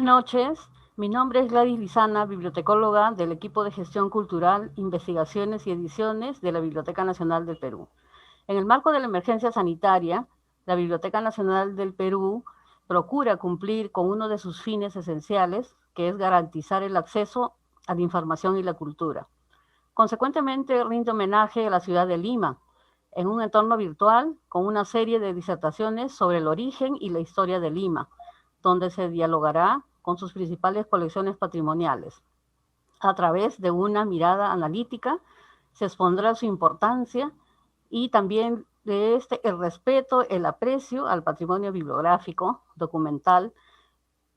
Buenas noches, mi nombre es Gladys Lizana, bibliotecóloga del equipo de gestión cultural, investigaciones y ediciones de la Biblioteca Nacional del Perú. En el marco de la emergencia sanitaria, la Biblioteca Nacional del Perú procura cumplir con uno de sus fines esenciales, que es garantizar el acceso a la información y la cultura. Consecuentemente, rinde homenaje a la ciudad de Lima, en un entorno virtual con una serie de disertaciones sobre el origen y la historia de Lima, donde se dialogará con sus principales colecciones patrimoniales. A través de una mirada analítica se expondrá su importancia y también de el respeto, el aprecio al patrimonio bibliográfico, documental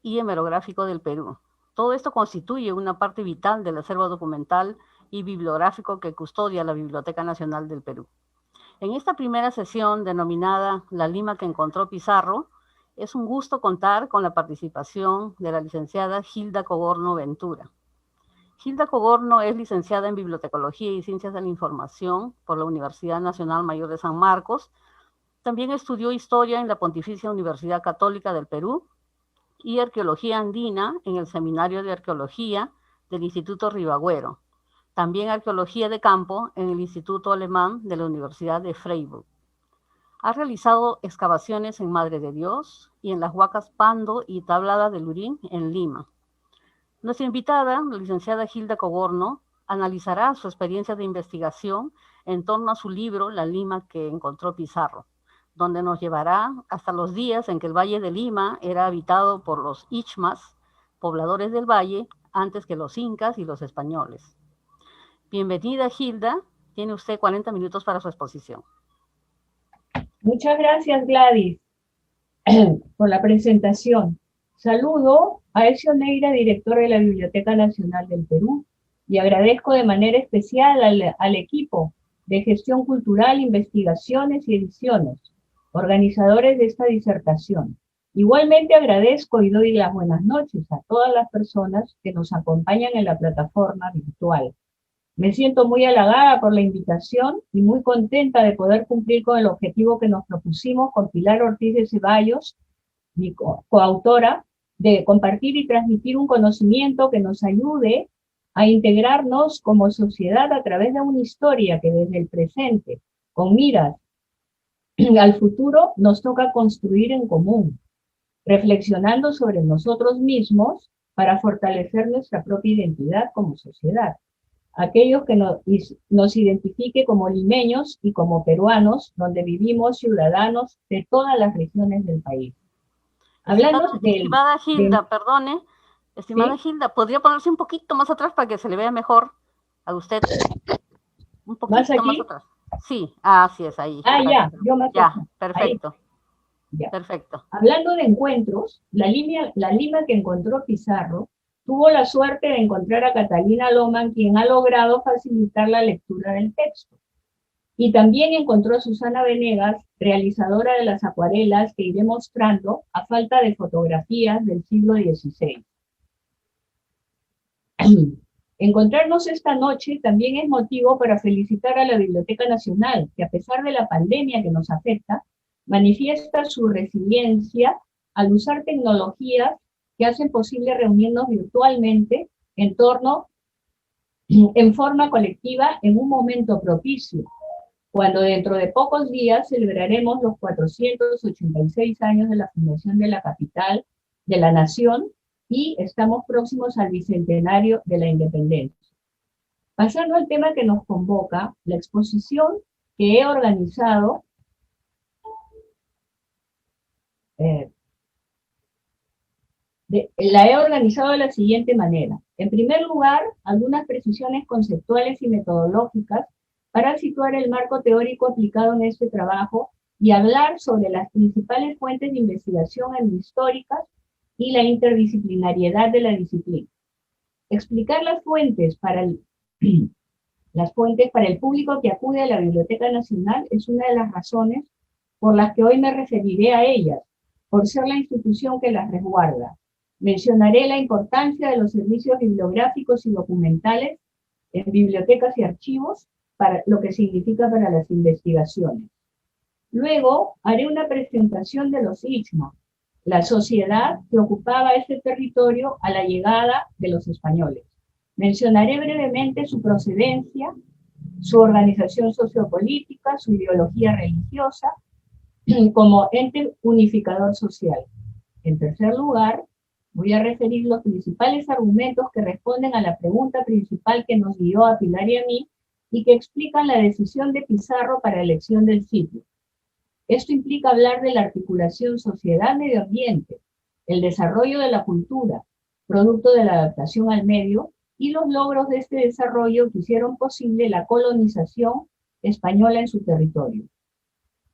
y hemerográfico del Perú. Todo esto constituye una parte vital del acervo documental y bibliográfico que custodia la Biblioteca Nacional del Perú. En esta primera sesión, denominada La Lima que encontró Pizarro, es un gusto contar con la participación de la licenciada Gilda Cogorno Ventura. Gilda Cogorno es licenciada en Bibliotecología y Ciencias de la Información por la Universidad Nacional Mayor de San Marcos. También estudió Historia en la Pontificia Universidad Católica del Perú y Arqueología Andina en el Seminario de Arqueología del Instituto Ribagüero. También Arqueología de Campo en el Instituto Alemán de la Universidad de Freiburg. Ha realizado excavaciones en Madre de Dios y en las huacas Pando y Tablada de Lurín en Lima. Nuestra invitada, la licenciada Gilda Cogorno, analizará su experiencia de investigación en torno a su libro La Lima que encontró Pizarro, donde nos llevará hasta los días en que el Valle de Lima era habitado por los Ichmas, pobladores del valle, antes que los incas y los españoles. Bienvenida, Gilda. Tiene usted 40 minutos para su exposición. Muchas gracias, Gladys, por la presentación. Saludo a Ezio Neira, director de la Biblioteca Nacional del Perú, y agradezco de manera especial al equipo de Gestión Cultural, Investigaciones y Ediciones, organizadores de esta disertación. Igualmente agradezco y doy las buenas noches a todas las personas que nos acompañan en la plataforma virtual. Me siento muy halagada por la invitación y muy contenta de poder cumplir con el objetivo que nos propusimos con Pilar Ortiz de Ceballos, mi coautora, de compartir y transmitir un conocimiento que nos ayude a integrarnos como sociedad a través de una historia que desde el presente, con miras al futuro, nos toca construir en común, reflexionando sobre nosotros mismos para fortalecer nuestra propia identidad como sociedad. Aquellos que nos identifique como limeños y como peruanos, donde vivimos ciudadanos de todas las regiones del país. Hablando estimada Gilda, perdone, estimada, ¿sí? Gilda, ¿podría ponerse un poquito más atrás para que se le vea mejor a usted? Un poquito más atrás. Sí, así es, ahí. Ya, yo me ya, perfecto. Ya. Perfecto. Hablando de encuentros, la Lima que encontró Pizarro tuvo la suerte de encontrar a Catalina Loman, quien ha logrado facilitar la lectura del texto. Y también encontró a Susana Venegas, realizadora de las acuarelas que iré mostrando a falta de fotografías del siglo XVI. Encontrarnos esta noche también es motivo para felicitar a la Biblioteca Nacional, que a pesar de la pandemia que nos afecta, manifiesta su resiliencia al usar tecnologías que hacen posible reunirnos virtualmente en forma colectiva en un momento propicio, cuando dentro de pocos días celebraremos los 486 años de la fundación de la capital de la nación y estamos próximos al bicentenario de la independencia. Pasando al tema que nos convoca, la exposición que he organizado la he organizado de la siguiente manera. En primer lugar, algunas precisiones conceptuales y metodológicas para situar el marco teórico aplicado en este trabajo y hablar sobre las principales fuentes de investigación históricas y la interdisciplinariedad de la disciplina. Explicar las fuentes para el público que acude a la Biblioteca Nacional es una de las razones por las que hoy me referiré a ellas, por ser la institución que las resguarda. Mencionaré la importancia de los servicios bibliográficos y documentales en bibliotecas y archivos, para lo que significa para las investigaciones. Luego, haré una presentación de los ICHMA, la sociedad que ocupaba este territorio a la llegada de los españoles. Mencionaré brevemente su procedencia, su organización sociopolítica, su ideología religiosa, como ente unificador social. En tercer lugar, voy a referir los principales argumentos que responden a la pregunta principal que nos guió a Pilar y a mí y que explican la decisión de Pizarro para la elección del sitio. Esto implica hablar de la articulación sociedad-medio ambiente, el desarrollo de la cultura, producto de la adaptación al medio, y los logros de este desarrollo que hicieron posible la colonización española en su territorio.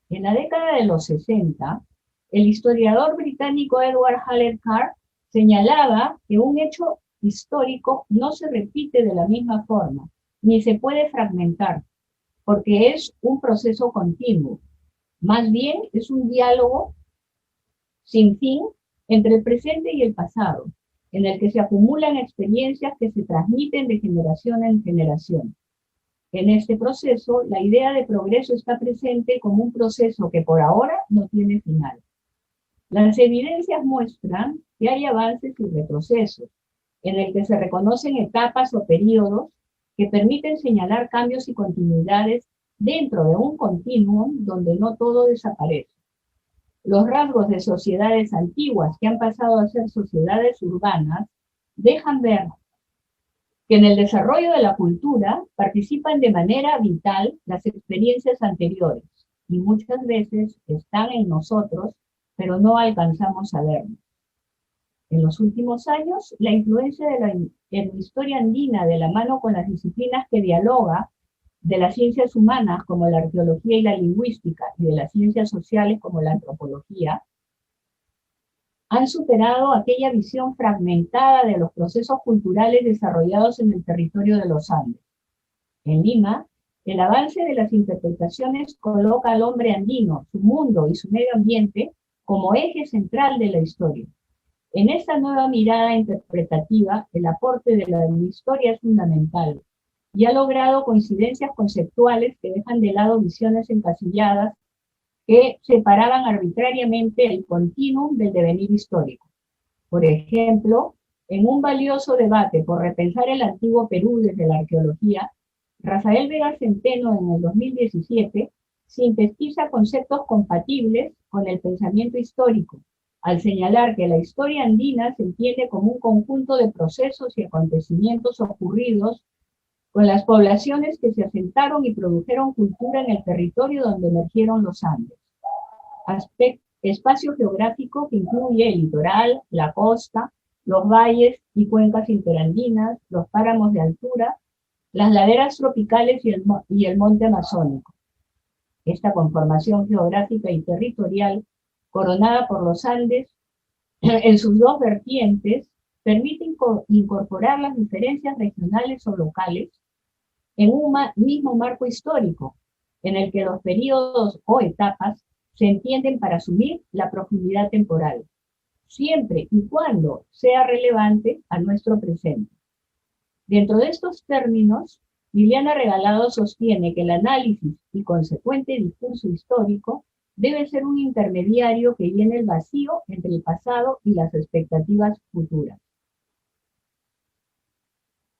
En la década de los 60, el historiador británico Edward Hallett Carr señalaba que un hecho histórico no se repite de la misma forma, ni se puede fragmentar, porque es un proceso continuo. Más bien es un diálogo sin fin entre el presente y el pasado, en el que se acumulan experiencias que se transmiten de generación en generación. En este proceso, la idea de progreso está presente como un proceso que por ahora no tiene final. Las evidencias muestran que hay avances y retrocesos, en el que se reconocen etapas o periodos que permiten señalar cambios y continuidades dentro de un continuum donde no todo desaparece. Los rasgos de sociedades antiguas que han pasado a ser sociedades urbanas dejan ver que en el desarrollo de la cultura participan de manera vital las experiencias anteriores y muchas veces están en nosotros, pero no alcanzamos a verlo. En los últimos años, la influencia de la historia andina de la mano con las disciplinas que dialoga de las ciencias humanas como la arqueología y la lingüística y de las ciencias sociales como la antropología, han superado aquella visión fragmentada de los procesos culturales desarrollados en el territorio de los Andes. En Lima, el avance de las interpretaciones coloca al hombre andino, su mundo y su medio ambiente como eje central de la historia. En esta nueva mirada interpretativa, el aporte de la historia es fundamental y ha logrado coincidencias conceptuales que dejan de lado visiones encasilladas que separaban arbitrariamente el continuum del devenir histórico. Por ejemplo, en un valioso debate por repensar el antiguo Perú desde la arqueología, Rafael Vega Centeno en el 2017 sintetiza conceptos compatibles con el pensamiento histórico, al señalar que la historia andina se entiende como un conjunto de procesos y acontecimientos ocurridos con las poblaciones que se asentaron y produjeron cultura en el territorio donde emergieron los Andes. Espacio geográfico que incluye el litoral, la costa, los valles y cuencas interandinas, los páramos de altura, las laderas tropicales y el monte amazónico. Esta conformación geográfica y territorial, coronada por los Andes, en sus dos vertientes, permite incorporar las diferencias regionales o locales en un mismo marco histórico, en el que los periodos o etapas se entienden para asumir la profundidad temporal, siempre y cuando sea relevante a nuestro presente. Dentro de estos términos, Liliana Regalado sostiene que el análisis y consecuente discurso histórico debe ser un intermediario que llene el vacío entre el pasado y las expectativas futuras.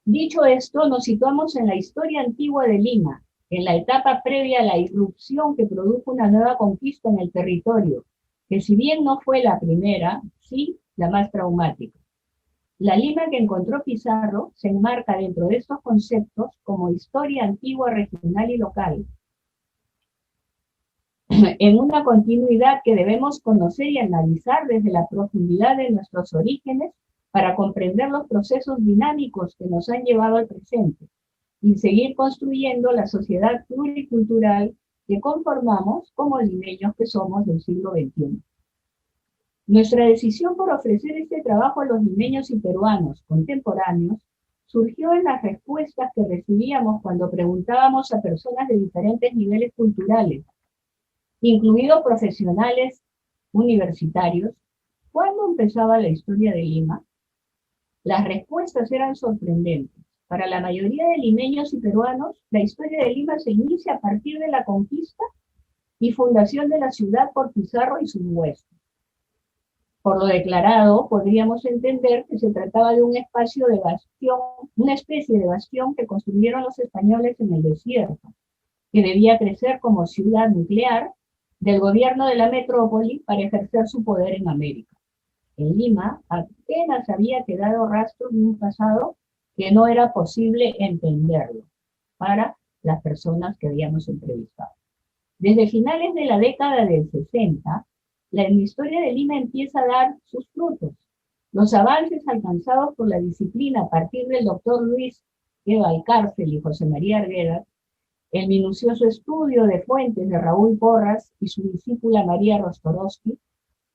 Dicho esto, nos situamos en la historia antigua de Lima, en la etapa previa a la irrupción que produjo una nueva conquista en el territorio, que si bien no fue la primera, sí la más traumática. La Lima que encontró Pizarro se enmarca dentro de estos conceptos como historia antigua, regional y local, en una continuidad que debemos conocer y analizar desde la profundidad de nuestros orígenes para comprender los procesos dinámicos que nos han llevado al presente y seguir construyendo la sociedad pluricultural que conformamos como limeños que somos del siglo XXI. Nuestra decisión por ofrecer este trabajo a los limeños y peruanos contemporáneos surgió en las respuestas que recibíamos cuando preguntábamos a personas de diferentes niveles culturales, incluidos profesionales universitarios, ¿cuándo empezaba la historia de Lima? Las respuestas eran sorprendentes. Para la mayoría de limeños y peruanos, la historia de Lima se inicia a partir de la conquista y fundación de la ciudad por Pizarro y sus huestes. Por lo declarado, podríamos entender que se trataba de un espacio de bastión, una especie de bastión que construyeron los españoles en el desierto, que debía crecer como ciudad nuclear del gobierno de la metrópoli para ejercer su poder en América. En Lima apenas había quedado rastro de un pasado que no era posible entenderlo para las personas que habíamos entrevistado. Desde finales de la década del 60, la historia de Lima empieza a dar sus frutos. Los avances alcanzados por la disciplina a partir del doctor Luis E. Valcárcel y José María Arguedas, el minucioso estudio de fuentes de Raúl Porras y su discípula María Rostorowski,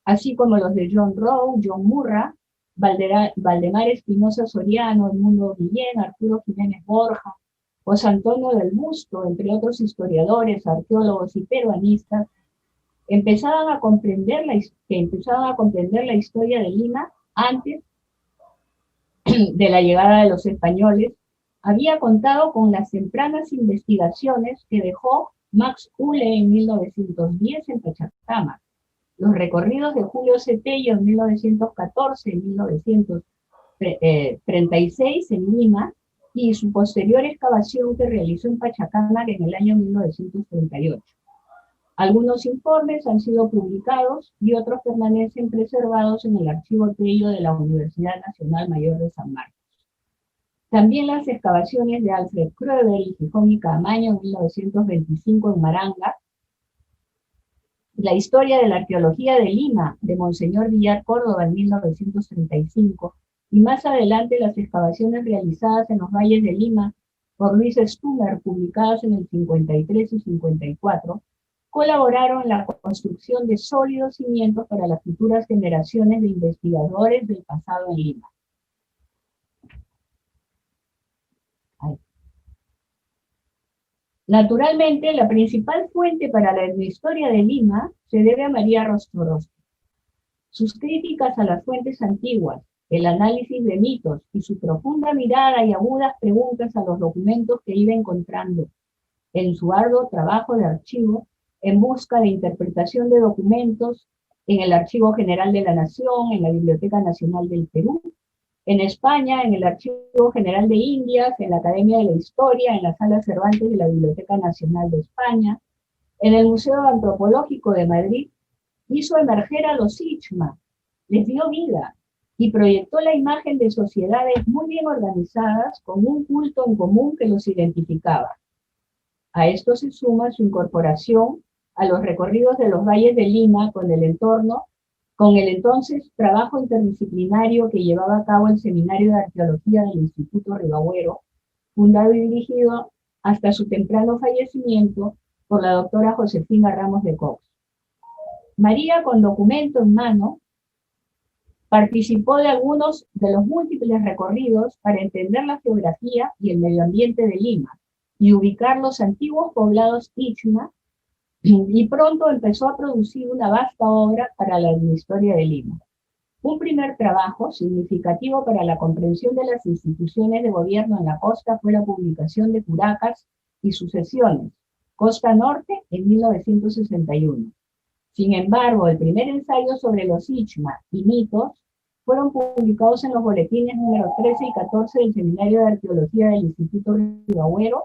así como los de John Rowe, John Murra, Valdemar Espinosa Soriano, Edmundo Guillén, Arturo Jiménez Borja, José Antonio del Busto, entre otros historiadores, arqueólogos y peruanistas, empezaban a comprender la historia de Lima antes de la llegada de los españoles. Había contado con las tempranas investigaciones que dejó Max Uhle en 1910 en Pachacamac, los recorridos de Julio Cetello en 1914 y 1936 en Lima, y su posterior excavación que realizó en Pachacamac en el año 1938. Algunos informes han sido publicados y otros permanecen preservados en el Archivo Tello de la Universidad Nacional Mayor de San Marcos. También las excavaciones de Alfred Kröber y Gijón y Caamaño en 1925 en Maranga, la historia de la arqueología de Lima de Monseñor Villar Córdoba en 1935, y más adelante las excavaciones realizadas en los valles de Lima por Luis Stumer, publicadas en el 53 y 54, colaboraron en la construcción de sólidos cimientos para las futuras generaciones de investigadores del pasado en Lima. Naturalmente, la principal fuente para la historia de Lima se debe a María Rostorowski. Sus críticas a las fuentes antiguas, el análisis de mitos y su profunda mirada y agudas preguntas a los documentos que iba encontrando en su arduo trabajo de archivo en busca de interpretación de documentos en el Archivo General de la Nación, en la Biblioteca Nacional del Perú, en España, en el Archivo General de Indias, en la Academia de la Historia, en la Sala Cervantes de la Biblioteca Nacional de España, en el Museo Antropológico de Madrid, hizo emerger a los Ichma, les dio vida y proyectó la imagen de sociedades muy bien organizadas con un culto en común que los identificaba. A esto se suma su incorporación a los recorridos de los valles de Lima con el entonces trabajo interdisciplinario que llevaba a cabo el Seminario de Arqueología del Instituto Ribagüero, fundado y dirigido hasta su temprano fallecimiento por la doctora Josefina Ramos de Cox. María, con documento en mano, participó de algunos de los múltiples recorridos para entender la geografía y el medio ambiente de Lima y ubicar los antiguos poblados Ichma, y pronto empezó a producir una vasta obra para la historia de Lima. Un primer trabajo significativo para la comprensión de las instituciones de gobierno en la costa fue la publicación de Curacas y sucesiones, Costa Norte, en 1961. Sin embargo, el primer ensayo sobre los Ichma y mitos fueron publicados en los boletines número 13 y 14 del Seminario de Arqueología del Instituto Ribagüero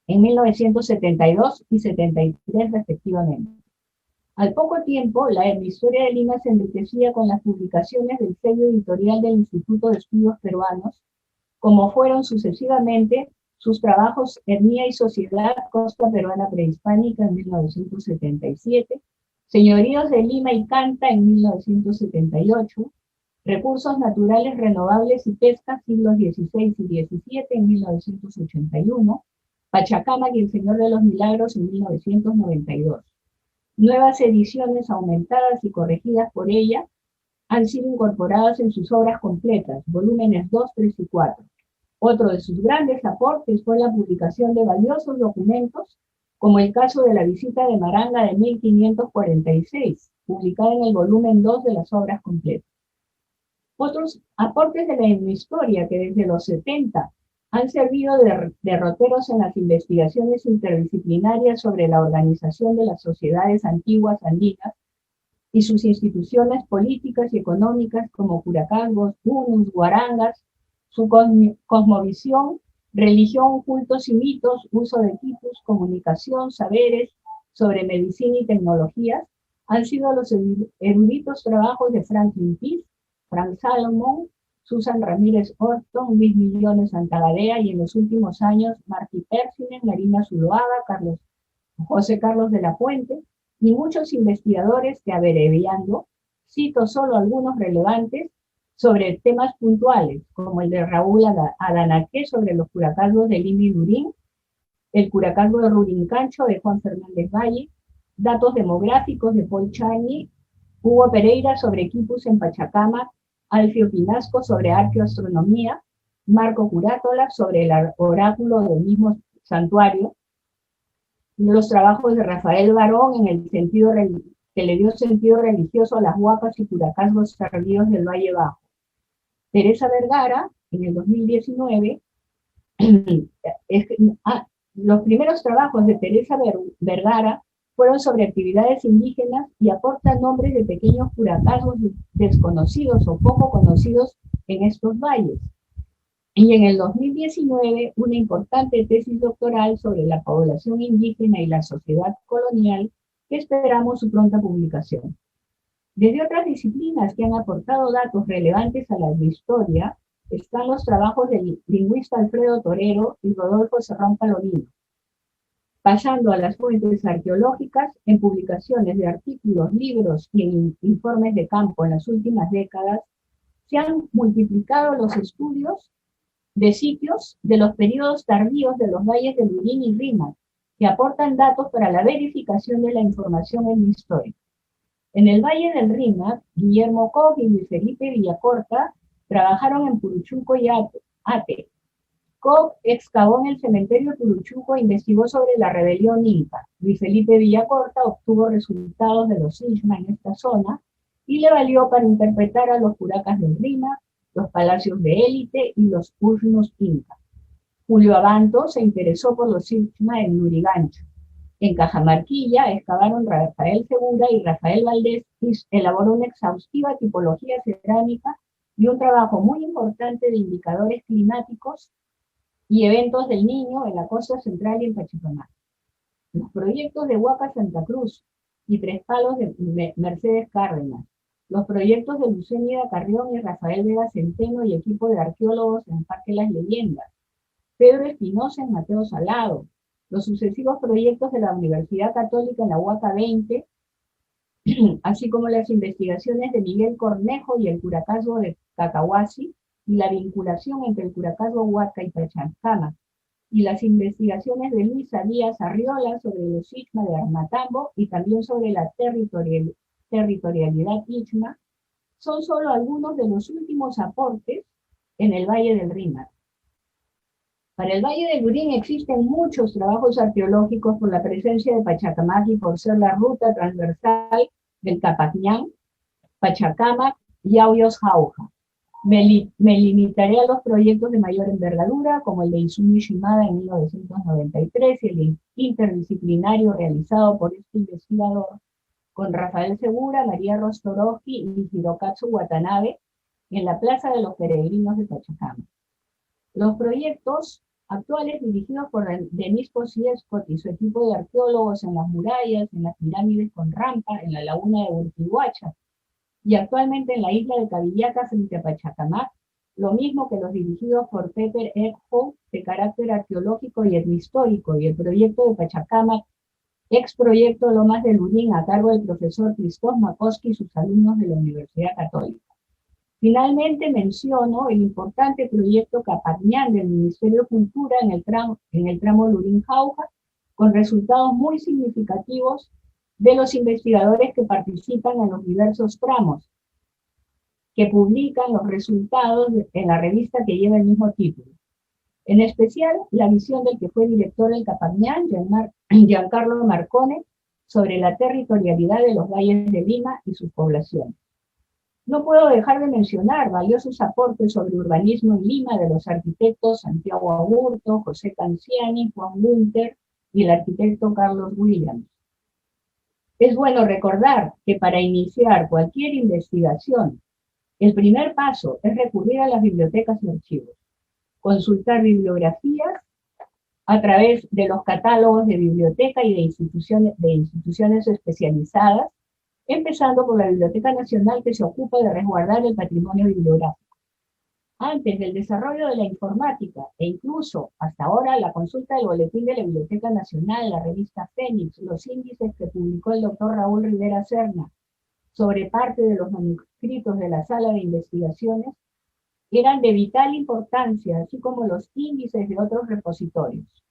en 1972 y 73 respectivamente. Al poco tiempo, la historia de Lima se enriquecía con las publicaciones del sello editorial del Instituto de Estudios Peruanos, como fueron sucesivamente sus trabajos Etnia y Sociedad, Costa Peruana Prehispánica en 1977, Señoríos de Lima y Canta en 1978, Recursos Naturales Renovables y Pesca, siglos XVI y XVII en 1981, Pachacamac y el Señor de los Milagros en 1992. Nuevas ediciones aumentadas y corregidas por ella han sido incorporadas en sus obras completas, volúmenes 2, 3 y 4. Otro de sus grandes aportes fue la publicación de valiosos documentos, como el caso de la visita de Maranga de 1546, publicada en el volumen 2 de las obras completas. Otros aportes de la etnohistoria que desde los 70 han servido de derroteros en las investigaciones interdisciplinarias sobre la organización de las sociedades antiguas andinas, y sus instituciones políticas y económicas como curacangos, unus, guarangas, su cosmovisión, religión, cultos y mitos, uso de tipos, comunicación, saberes sobre medicina y tecnologías, han sido los eruditos trabajos de Franklin Pease, Frank Salomon, Susan Ramírez Orton, Luis Millones Santagadea y en los últimos años Martí Persinen, Marina Zuluaga, José Carlos de la Puente y muchos investigadores que, abreviando, cito solo algunos relevantes sobre temas puntuales, como el de Raúl Adanaque sobre los curacazgos de Lima y Lurín, el curacazgo de Rurincancho de Juan Fernández Valle, datos demográficos de Paul Charney, Hugo Pereira sobre quipus en Pachacamac, Alfio Pinasco sobre arqueoastronomía, Marco Curátola sobre el oráculo del mismo santuario, los trabajos de Rafael Barón en el sentido que le dio sentido religioso a las huacas y curacazgos tardíos del Valle Bajo. Teresa Vergara, en el 2019, los primeros trabajos de Teresa Vergara fueron sobre actividades indígenas y aportan nombres de pequeños curacazgos desconocidos o poco conocidos en estos valles. Y en el 2019, una importante tesis doctoral sobre la población indígena y la sociedad colonial, que esperamos su pronta publicación. Desde otras disciplinas que han aportado datos relevantes a la historia, están los trabajos del lingüista Alfredo Torero y Rodolfo Serrón Palomino. Pasando a las fuentes arqueológicas, en publicaciones de artículos, libros y en informes de campo en las últimas décadas, se han multiplicado los estudios de sitios de los periodos tardíos de los valles de Lurín y Rímac, que aportan datos para la verificación de la información en la historia. En el Valle del Rímac, Guillermo Koch y Luis Felipe Villacorta trabajaron en Puruchuco y Ate. Koch excavó en el cementerio de Puruchuco e investigó sobre la rebelión inca. Luis Felipe Villacorta obtuvo resultados de los Ishma en esta zona y le valió para interpretar a los curacas del Rímac, los palacios de élite y los urnos inca. Julio Abanto se interesó por los Ishma en Lurigancho. En Cajamarquilla excavaron Rafael Segura y Rafael Valdés y elaboró una exhaustiva tipología cerámica y un trabajo muy importante de indicadores climáticos y eventos del Niño en la costa central y en Pachacamac. Los proyectos de Huaca Santa Cruz y Tres Palos de Mercedes Cárdenas, los proyectos de Lucenia Carrión y Rafael Vega Centeno y equipo de arqueólogos en Parque Las Leyendas, Pedro Espinosa en Mateo Salado, los sucesivos proyectos de la Universidad Católica en la Huaca 20, así como las investigaciones de Miguel Cornejo y el curacazgo de Cacahuasi, y la vinculación entre el curacazgo Huaca y Pachacamac, y las investigaciones de Luisa Díaz Arriola sobre los Ishma de Armatambo y también sobre la territorialidad Ishma, son solo algunos de los últimos aportes en el Valle del Rímac. Para el Valle del Lurín existen muchos trabajos arqueológicos por la presencia de Pachacamac y por ser la ruta transversal del Capacñán, Pachacamac y Auyos Jauja. Me limitaré a los proyectos de mayor envergadura, como el de Izumi Shimada en 1993 y el interdisciplinario realizado por este investigador con Rafael Segura, María Rostorowski y Hirokatsu Watanabe en la Plaza de los Peregrinos de Pachacamac. Los proyectos actuales dirigidos por Denis Pociescot y su equipo de arqueólogos en las murallas, en las pirámides con rampa, en la laguna de Urquihuacha, y actualmente en la isla de Cabillaca frente a Pachacamac, lo mismo que los dirigidos por Peter Ekho, de carácter arqueológico y etnohistórico, y el proyecto de Pachacamac, ex proyecto Lomas de Lurín, a cargo del profesor Krzysztof Makowski y sus alumnos de la Universidad Católica. Finalmente menciono el importante proyecto Capacñán del Ministerio de Cultura en el tramo Lurín-Jauja, con resultados muy significativos de los investigadores que participan en los diversos tramos, que publican los resultados en la revista que lleva el mismo título. En especial, la visión del que fue director del Capacñán, Giancarlo Marcone, sobre la territorialidad de los valles de Lima y sus poblaciones. No puedo dejar de mencionar valiosos aportes sobre urbanismo en Lima de los arquitectos Santiago Aburto, José Canciani, Juan Gunter y el arquitecto Carlos Williams. Es bueno recordar que para iniciar cualquier investigación, el primer paso es recurrir a las bibliotecas y archivos, consultar bibliografías a través de los catálogos de biblioteca y de instituciones especializadas, empezando por la Biblioteca Nacional, que se ocupa de resguardar el patrimonio bibliográfico. Antes del desarrollo de la informática, e incluso hasta ahora la consulta del boletín de la Biblioteca Nacional, la revista Fénix, los índices que publicó el doctor Raúl Rivera Serna sobre parte de los manuscritos de la sala de investigaciones, eran de vital importancia, así como los índices de otros repositorios.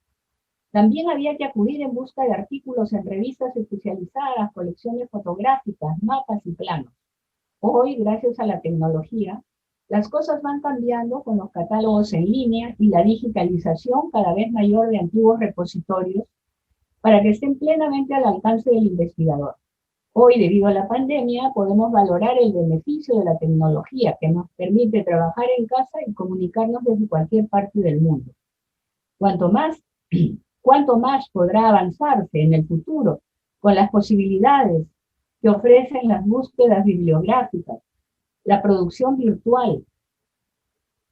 También había que acudir en busca de artículos en revistas especializadas, colecciones fotográficas, mapas y planos. Hoy, gracias a la tecnología, las cosas van cambiando con los catálogos en línea y la digitalización cada vez mayor de antiguos repositorios para que estén plenamente al alcance del investigador. Hoy, debido a la pandemia, podemos valorar el beneficio de la tecnología que nos permite trabajar en casa y comunicarnos desde cualquier parte del mundo. Cuanto más podrá avanzarse en el futuro con las posibilidades que ofrecen las búsquedas bibliográficas, la producción virtual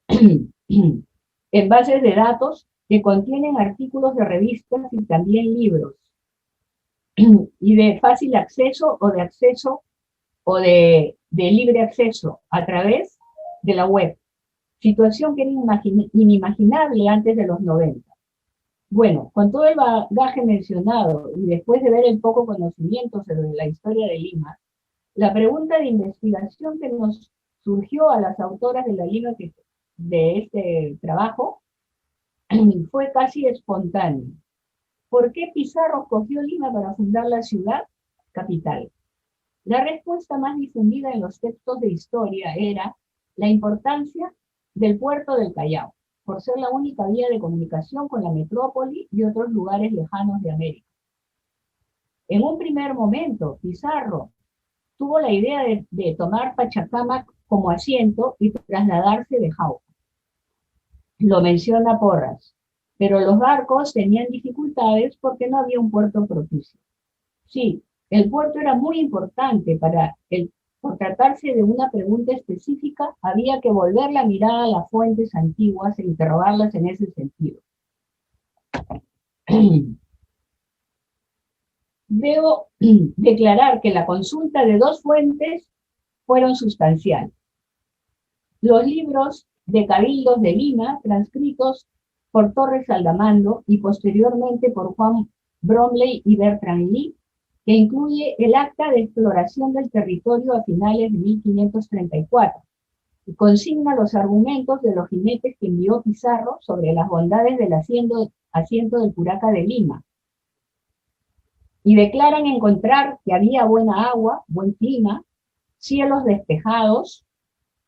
en bases de datos que contienen artículos de revistas y también libros, y de fácil acceso o de libre acceso a través de la web, situación que era inimaginable antes de los 90. Bueno, con todo el bagaje mencionado y después de ver el poco conocimiento sobre la historia de Lima, la pregunta de investigación que nos surgió a las autoras de la Lima de este trabajo fue casi espontánea. ¿Por qué Pizarro escogió Lima para fundar la ciudad capital? La respuesta más difundida en los textos de historia era la importancia del puerto del Callao, por ser la única vía de comunicación con la metrópoli y otros lugares lejanos de América. En un primer momento, Pizarro tuvo la idea de tomar Pachacamac como asiento y trasladarse de Jauja. Lo menciona Porras, pero los barcos tenían dificultades porque no había un puerto propicio. Sí, el puerto era muy importante por tratarse de una pregunta específica, había que volver la mirada a las fuentes antiguas e interrogarlas en ese sentido. Debo declarar que la consulta de dos fuentes fueron sustanciales. Los libros de Cabildos de Lima, transcritos por Torres Aldamando y posteriormente por Juan Bromley y Bertrand Lee, que incluye el acta de exploración del territorio a finales de 1534, y consigna los argumentos de los jinetes que envió Pizarro sobre las bondades del asiento del Puraca de Lima, y declaran encontrar que había buena agua, buen clima, cielos despejados,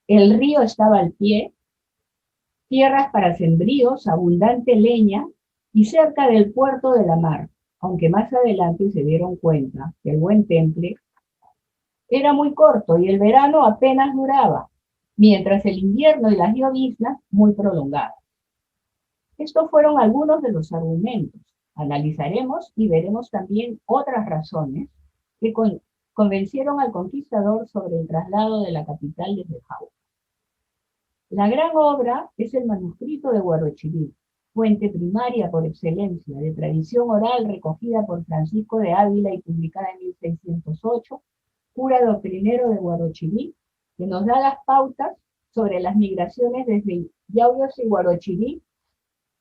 el río estaba al pie, tierras para sembríos, abundante leña, y cerca del puerto de la mar, aunque más adelante se dieron cuenta que el buen temple era muy corto y el verano apenas duraba, mientras el invierno y las lloviznas muy prolongadas. Estos fueron algunos de los argumentos. Analizaremos y veremos también otras razones que convencieron al conquistador sobre el traslado de la capital desde Jauja. La gran obra es el manuscrito de Huarochirí, fuente primaria por excelencia, de tradición oral recogida por Francisco de Ávila y publicada en 1608, cura doctrinero de Huarochirí, que nos da las pautas sobre las migraciones desde Yauyos y Huarochirí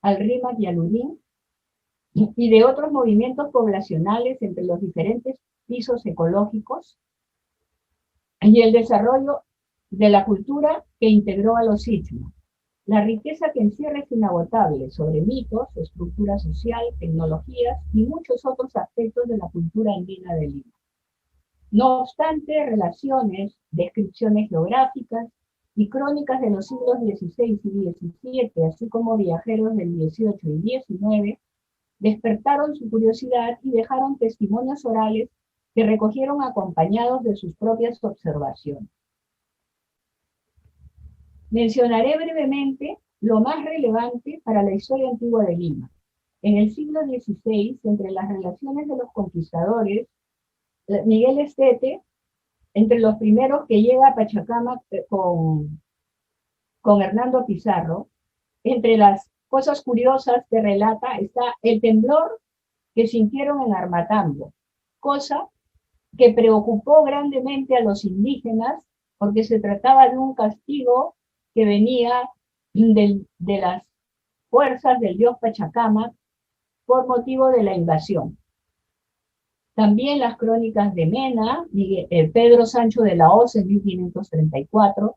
al Rímac y Alurín, y de otros movimientos poblacionales entre los diferentes pisos ecológicos y el desarrollo de la cultura que integró a los istmos. La riqueza que encierra es inagotable sobre mitos, estructura social, tecnologías y muchos otros aspectos de la cultura andina de Lima. No obstante, relaciones, descripciones geográficas y crónicas de los siglos XVI y XVII, así como viajeros del XVIII y XIX, despertaron su curiosidad y dejaron testimonios orales que recogieron acompañados de sus propias observaciones. Mencionaré brevemente lo más relevante para la historia antigua de Lima. En el siglo XVI, entre las relaciones de los conquistadores, Miguel Estete, entre los primeros que llega a Pachacamac con Hernando Pizarro, entre las cosas curiosas que relata está el temblor que sintieron en Armatambo, cosa que preocupó grandemente a los indígenas porque se trataba de un castigo que venía de las fuerzas del dios Pachacamac por motivo de la invasión. También las crónicas de Mena, Pedro Sancho de la Hoz en 1534,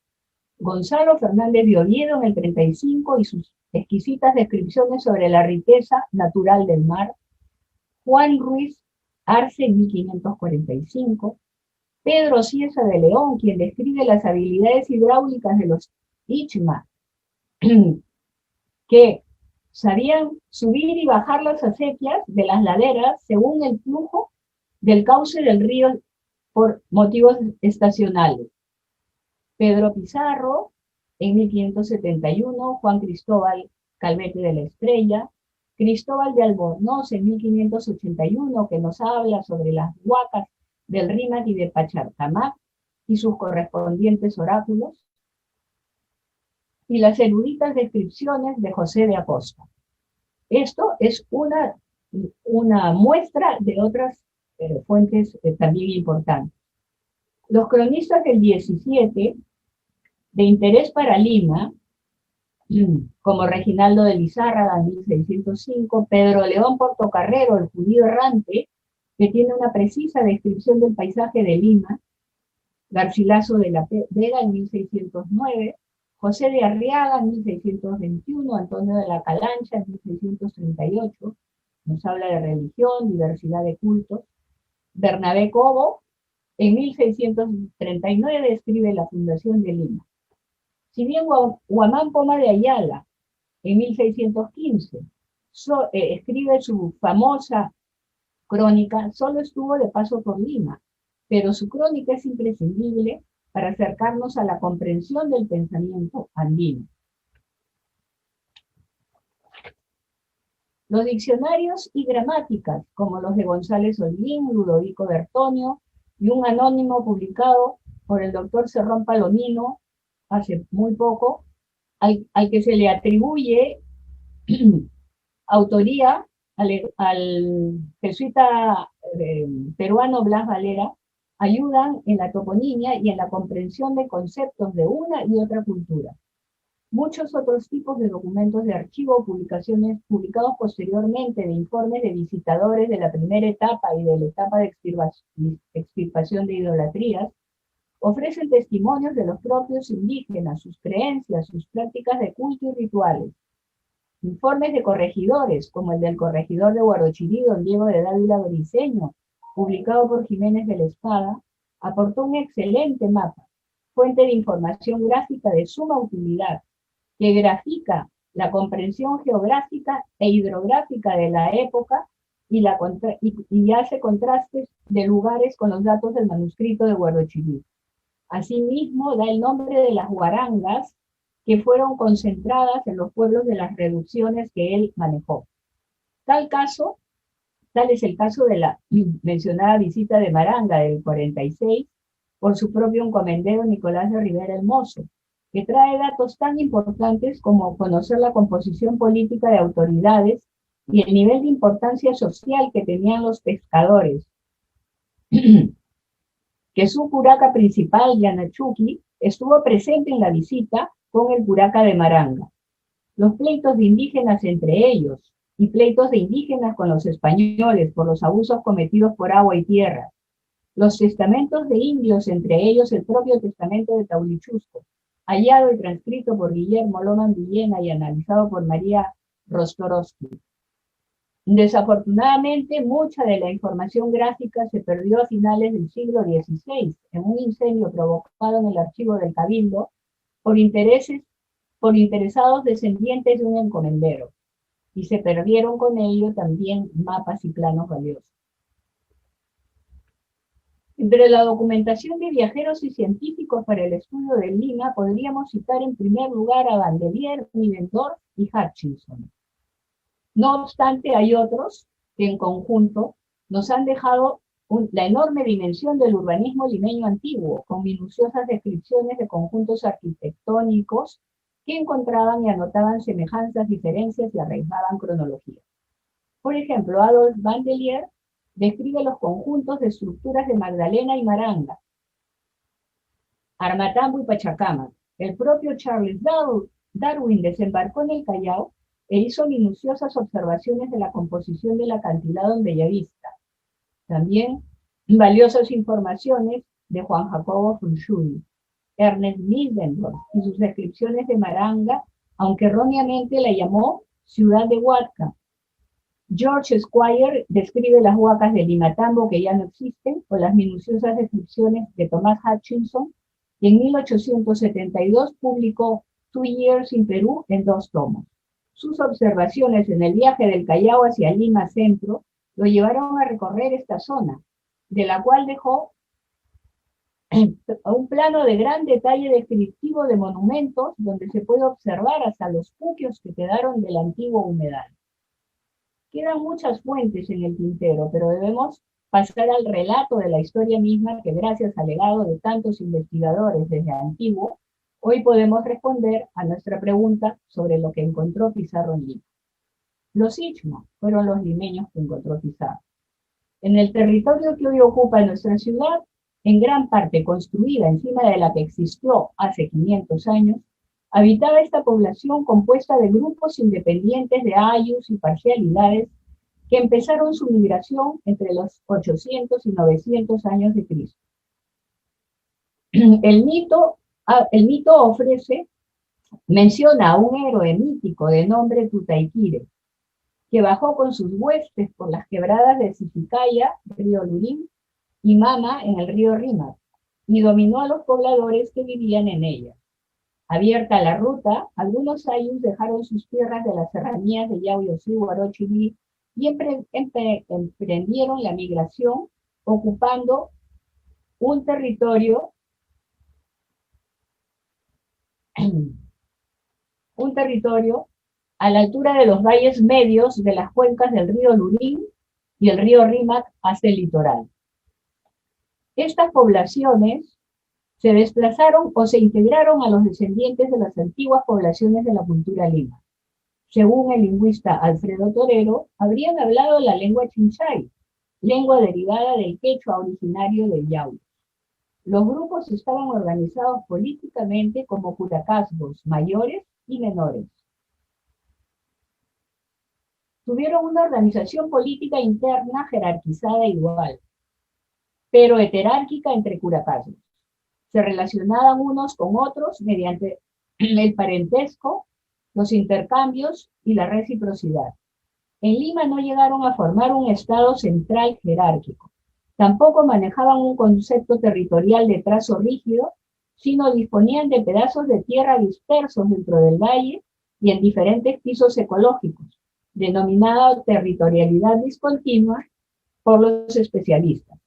Gonzalo Fernández de Oviedo en el 35 y sus exquisitas descripciones sobre la riqueza natural del mar, Juan Ruiz Arce en 1545, Pedro Cieza de León, quien describe las habilidades hidráulicas de los Ichma, que sabían subir y bajar las acequias de las laderas según el flujo del cauce del río por motivos estacionales. Pedro Pizarro, en 1571, Juan Cristóbal Calvete de la Estrella, Cristóbal de Albornoz en 1581, que nos habla sobre las huacas del Rímac y de Pachacamac y sus correspondientes oráculos, y las eruditas descripciones de José de Acosta. Esto es una muestra de otras fuentes también importantes. Los cronistas del 17, de interés para Lima, como Reginaldo de Lizárraga en 1605, Pedro León Portocarrero, el judío errante, que tiene una precisa descripción del paisaje de Lima, Garcilaso de la Vega en 1609, José de Arriaga en 1621, Antonio de la Calancha en 1638, nos habla de religión, diversidad de cultos. Bernabé Cobo en 1639 escribe la fundación de Lima. Si bien Huamán Poma de Ayala en 1615 escribe su famosa crónica, solo estuvo de paso por Lima, pero su crónica es imprescindible para acercarnos a la comprensión del pensamiento andino. Los diccionarios y gramáticas, como los de González Holguín, Ludovico Bertonio, y un anónimo publicado por el doctor Cerrón Palomino hace muy poco, al que se le atribuye autoría al jesuita peruano Blas Valera, ayudan en la toponimia y en la comprensión de conceptos de una y otra cultura. Muchos otros tipos de documentos de archivo, publicaciones publicados posteriormente de informes de visitadores de la primera etapa y de la etapa de extirpación de idolatrías, ofrecen testimonios de los propios indígenas, sus creencias, sus prácticas de culto y rituales. Informes de corregidores, como el del corregidor de Huarochirí, don Diego de Dávila Briceño, publicado por Jiménez de la Espada, aportó un excelente mapa, fuente de información gráfica de suma utilidad, que grafica la comprensión geográfica e hidrográfica de la época y hace contrastes de lugares con los datos del manuscrito de Huarochirí. Asimismo, da el nombre de las guarangas que fueron concentradas en los pueblos de las reducciones que él manejó. Tal es el caso de la mencionada visita de Maranga del 46 por su propio encomendero Nicolás de Rivera el Mozo, que trae datos tan importantes como conocer la composición política de autoridades y el nivel de importancia social que tenían los pescadores, que su curaca principal, Yanachuki, estuvo presente en la visita con el curaca de Maranga. Los pleitos de indígenas entre ellos y pleitos de indígenas con los españoles por los abusos cometidos por agua y tierra. Los testamentos de indios, entre ellos el propio testamento de Taulichusco, hallado y transcrito por Guillermo Loman Villena y analizado por María Rostorowski. Desafortunadamente, mucha de la información gráfica se perdió a finales del siglo XVI en un incendio provocado en el archivo del Cabildo por interesados descendientes de un encomendero, y se perdieron con ello también mapas y planos valiosos. Entre la documentación de viajeros y científicos para el estudio de Lima podríamos citar en primer lugar a Vandelier, Middendorf y Hutchinson. No obstante, hay otros que en conjunto nos han dejado la enorme dimensión del urbanismo limeño antiguo, con minuciosas descripciones de conjuntos arquitectónicos que encontraban y anotaban semejanzas, diferencias y arraigaban cronologías. Por ejemplo, Adolf van der Leer describe los conjuntos de estructuras de Magdalena y Maranga, Armatambo y Pachacamac. El propio Charles Darwin desembarcó en el Callao e hizo minuciosas observaciones de la composición del acantilado en Bellavista. También valiosas informaciones de Juan Jacobo von Schule, Ernest Middendorf y sus descripciones de Maranga, aunque erróneamente la llamó ciudad de Huaca. George Squire describe las huacas de Limatambo que ya no existen, o las minuciosas descripciones de Thomas Hutchinson, y en 1872 publicó 2 Years in Perú en 2 tomos. Sus observaciones en el viaje del Callao hacia Lima Centro lo llevaron a recorrer esta zona, de la cual dejó un plano de gran detalle descriptivo de monumentos donde se puede observar hasta los puquios que quedaron del antiguo humedal. Quedan muchas fuentes en el tintero, pero debemos pasar al relato de la historia misma que, gracias al legado de tantos investigadores desde antiguo, hoy podemos responder a nuestra pregunta sobre lo que encontró Pizarro en Lima. Los Ichma fueron los limeños que encontró Pizarro. En el territorio que hoy ocupa nuestra ciudad, en gran parte construida encima de la que existió hace 500 años, habitaba esta población compuesta de grupos independientes de ayllus y parcialidades que empezaron su migración entre los 800 y 900 años de Cristo. El mito menciona a un héroe mítico de nombre Tutaiquire, que bajó con sus huestes por las quebradas de Sisicaya, río Lurín, y Mama en el río Rímac, y dominó a los pobladores que vivían en ella. Abierta la ruta, algunos ayllus dejaron sus tierras de las serranías de Yauyosí, Huarochirí, y emprendieron la migración, ocupando un territorio a la altura de los valles medios de las cuencas del río Lurín y el río Rímac hasta el litoral. Estas poblaciones se desplazaron o se integraron a los descendientes de las antiguas poblaciones de la cultura lima. Según el lingüista Alfredo Torero, habrían hablado la lengua chinchay, lengua derivada del quechua originario del Yauyos. Los grupos estaban organizados políticamente como curacazgos, mayores y menores. Tuvieron una organización política interna jerarquizada igual, pero heterárquica entre curacazgos. Se relacionaban unos con otros mediante el parentesco, los intercambios y la reciprocidad. En Lima no llegaron a formar un estado central jerárquico. Tampoco manejaban un concepto territorial de trazo rígido, sino disponían de pedazos de tierra dispersos dentro del valle y en diferentes pisos ecológicos, denominada territorialidad discontinua por los especialistas,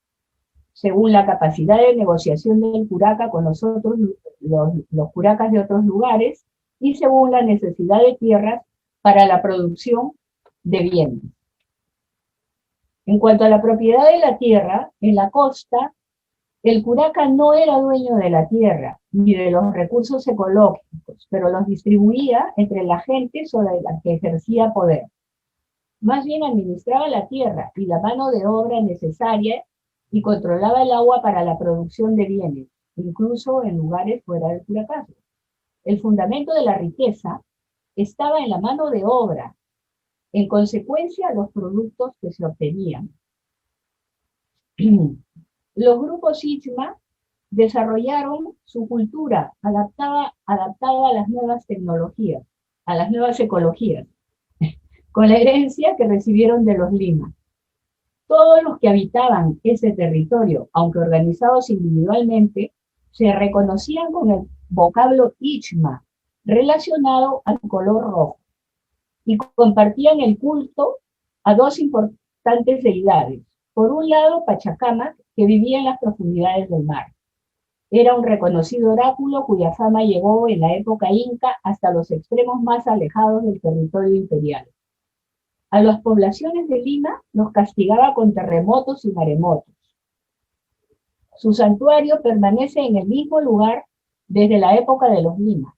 según la capacidad de negociación del curaca con los curacas de otros lugares y según la necesidad de tierras para la producción de bienes. En cuanto a la propiedad de la tierra, en la costa, el curaca no era dueño de la tierra ni de los recursos ecológicos, pero los distribuía entre la gente sobre la que ejercía poder. Más bien administraba la tierra y la mano de obra necesaria y controlaba el agua para la producción de bienes, incluso en lugares fuera del curacazo. El fundamento de la riqueza estaba en la mano de obra, en consecuencia los productos que se obtenían. Los grupos Ichma desarrollaron su cultura adaptada a las nuevas tecnologías, a las nuevas ecologías, con la herencia que recibieron de los Lima. Todos los que habitaban ese territorio, aunque organizados individualmente, se reconocían con el vocablo Ichma, relacionado al color rojo, y compartían el culto a dos importantes deidades. Por un lado, Pachacamac, que vivía en las profundidades del mar. Era un reconocido oráculo cuya fama llegó en la época inca hasta los extremos más alejados del territorio imperial. A las poblaciones de Lima los castigaba con terremotos y maremotos. Su santuario permanece en el mismo lugar desde la época de los Lima.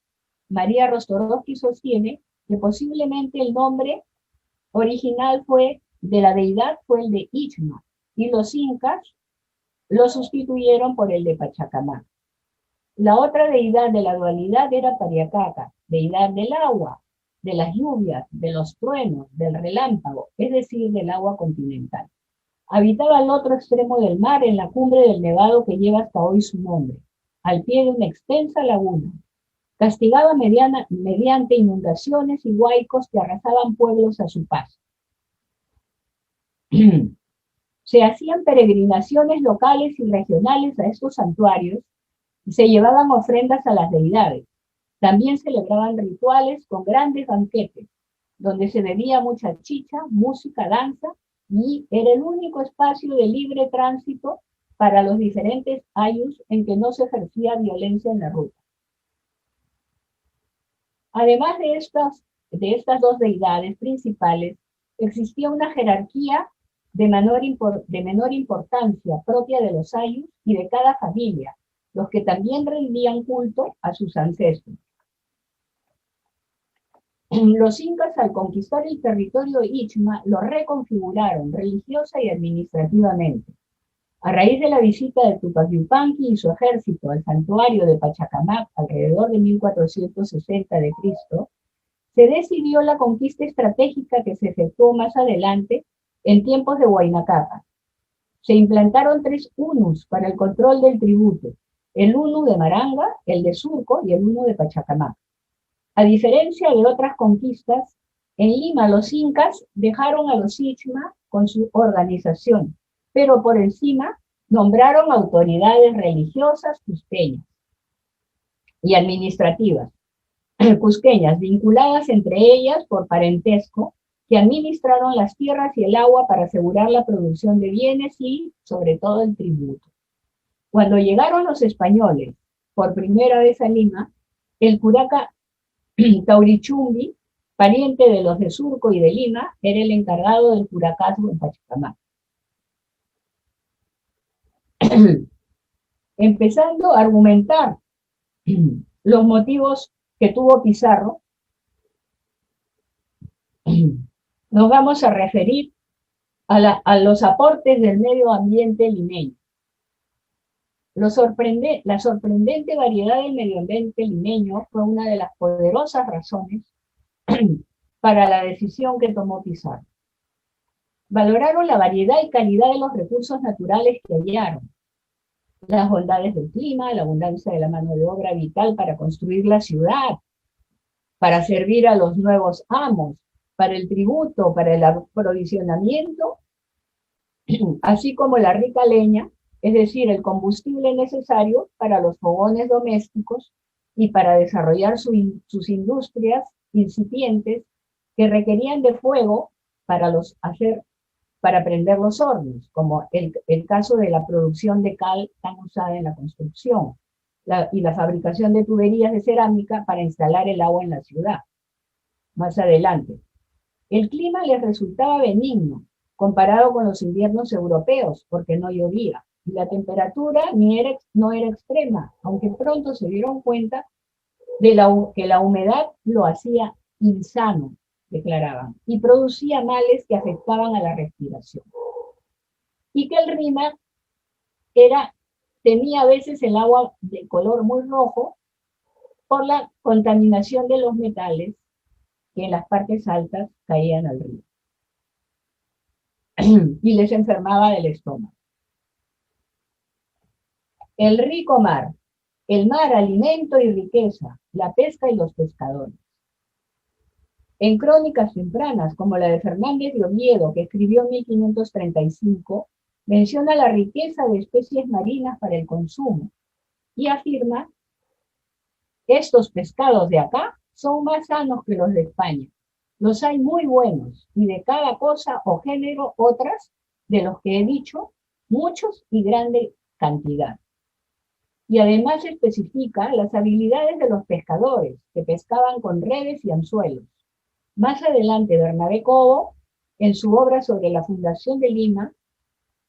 María Rostorovsky sostiene que posiblemente el nombre original de la deidad fue el de Ichma, y los incas lo sustituyeron por el de Pachacamac. La otra deidad de la dualidad era Pariacaca, deidad del agua, de las lluvias, de los truenos, del relámpago, es decir, del agua continental. Habitaba al otro extremo del mar, en la cumbre del nevado que lleva hasta hoy su nombre, al pie de una extensa laguna. Castigaba mediante inundaciones y huaicos que arrasaban pueblos a su paso. Se hacían peregrinaciones locales y regionales a estos santuarios y se llevaban ofrendas a las deidades. También celebraban rituales con grandes banquetes, donde se bebía mucha chicha, música, danza, y era el único espacio de libre tránsito para los diferentes ayllus en que no se ejercía violencia en la ruta. Además de estas dos deidades principales, existía una jerarquía de menor importancia propia de los ayllus y de cada familia, los que también rendían culto a sus ancestros. Los incas, al conquistar el territorio Ichma, lo reconfiguraron religiosa y administrativamente. A raíz de la visita de Tupac Yupanqui y su ejército al santuario de Pachacamac alrededor de 1460 de Cristo, se decidió la conquista estratégica que se efectuó más adelante en tiempos de Huayna Cápac. Se implantaron 3 unus para el control del tributo: el unu de Maranga, el de Surco y el unu de Pachacamac. A diferencia de otras conquistas, en Lima los incas dejaron a los Ichma con su organización, pero por encima nombraron autoridades religiosas cusqueñas y administrativas cusqueñas, vinculadas entre ellas por parentesco, que administraron las tierras y el agua para asegurar la producción de bienes y, sobre todo, el tributo. Cuando llegaron los españoles por primera vez a Lima, el curaca Taurichumbi, pariente de los de Surco y de Lima, era el encargado del curacazgo en Pachacamac. Empezando a argumentar los motivos que tuvo Pizarro, nos vamos a referir a los aportes del medio ambiente limeño. La sorprendente variedad del medio ambiente limeño fue una de las poderosas razones para la decisión que tomó Pizarro. Valoraron la variedad y calidad de los recursos naturales que hallaron, las bondades del clima, la abundancia de la mano de obra vital para construir la ciudad, para servir a los nuevos amos, para el tributo, para el aprovisionamiento, así como la rica leña, es decir, el combustible necesario para los fogones domésticos y para desarrollar sus industrias incipientes que requerían de fuego para prender los hornos, como el caso de la producción de cal tan usada en la construcción, y la fabricación de tuberías de cerámica para instalar el agua en la ciudad. Más adelante, el clima les resultaba benigno comparado con los inviernos europeos, porque no llovía, y la temperatura no era extrema, aunque pronto se dieron cuenta de que la humedad lo hacía insano, declaraban, y producía males que afectaban a la respiración. Y que el Rímac tenía a veces el agua de color muy rojo por la contaminación de los metales que en las partes altas caían al río y les enfermaba del estómago. El rico mar, el mar alimento y riqueza, la pesca y los pescadores. En crónicas tempranas, como la de Fernández de Oviedo, que escribió en 1535, menciona la riqueza de especies marinas para el consumo y afirma: estos pescados de acá son más sanos que los de España. Los hay muy buenos, y de cada cosa o género otras, de los que he dicho, muchos y grande cantidad. Y además especifica las habilidades de los pescadores, que pescaban con redes y anzuelos. Más adelante, Bernabé Cobo, en su obra sobre la fundación de Lima,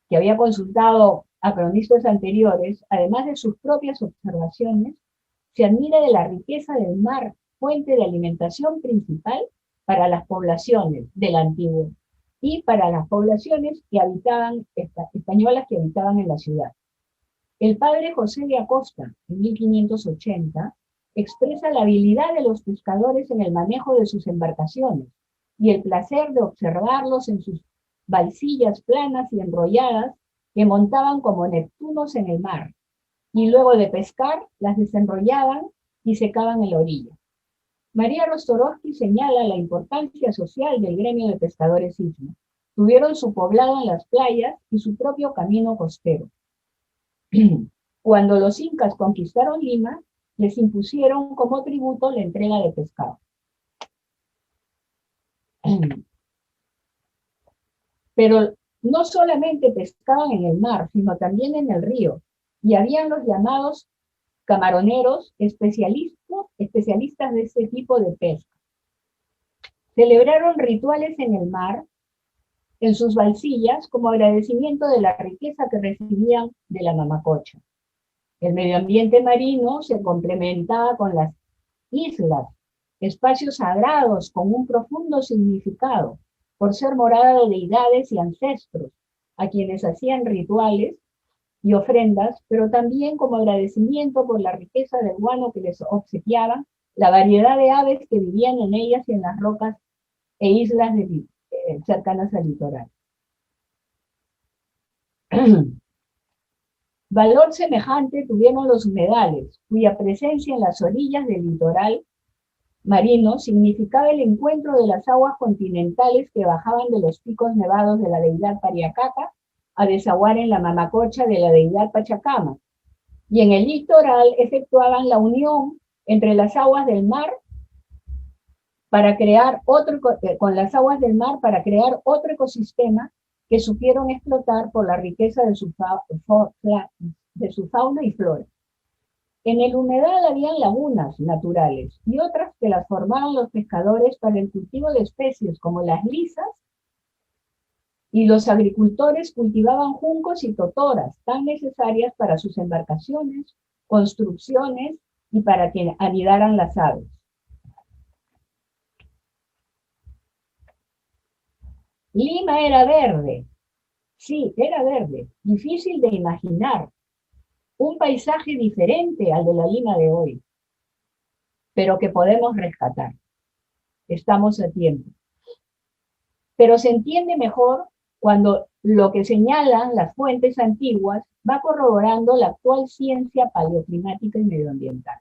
que había consultado a cronistas anteriores, además de sus propias observaciones, se admira de la riqueza del mar, fuente de alimentación principal para las poblaciones del antiguo y para las poblaciones que habitaban, españolas que habitaban en la ciudad. El padre José de Acosta, en 1580, expresa la habilidad de los pescadores en el manejo de sus embarcaciones y el placer de observarlos en sus balsillas planas y enrolladas que montaban como Neptunos en el mar, y luego de pescar las desenrollaban y secaban en la orilla. María Rostorowski señala la importancia social del gremio de pescadores istmo. Tuvieron su poblado en las playas y su propio camino costero. Cuando los incas conquistaron Lima, les impusieron como tributo la entrega de pescado. Pero no solamente pescaban en el mar, sino también en el río, y habían los llamados camaroneros especialistas de este tipo de pesca. Celebraron rituales en el mar, en sus balsillas, como agradecimiento de la riqueza que recibían de la mamacocha. El medio ambiente marino se complementaba con las islas, espacios sagrados con un profundo significado, por ser morada de deidades y ancestros, a quienes hacían rituales y ofrendas, pero también como agradecimiento por la riqueza del guano que les obsequiaban, la variedad de aves que vivían en ellas y en las rocas e islas cercanas al litoral. Valor semejante tuvieron los humedales, cuya presencia en las orillas del litoral marino significaba el encuentro de las aguas continentales que bajaban de los picos nevados de la deidad Pariacaca a desaguar en la mamacocha de la deidad Pachacama, y en el litoral efectuaban la unión entre las aguas del mar para crear con las aguas del mar para crear otro ecosistema que supieron explotar por la riqueza de su fauna y flora. En el humedal habían lagunas naturales y otras que las formaban los pescadores para el cultivo de especies como las lisas, y los agricultores cultivaban juncos y totoras, tan necesarias para sus embarcaciones, construcciones y para que anidaran las aves. Lima era verde, sí, era verde, difícil de imaginar, un paisaje diferente al de la Lima de hoy, pero que podemos rescatar. Estamos a tiempo. Pero se entiende mejor cuando lo que señalan las fuentes antiguas va corroborando la actual ciencia paleoclimática y medioambiental.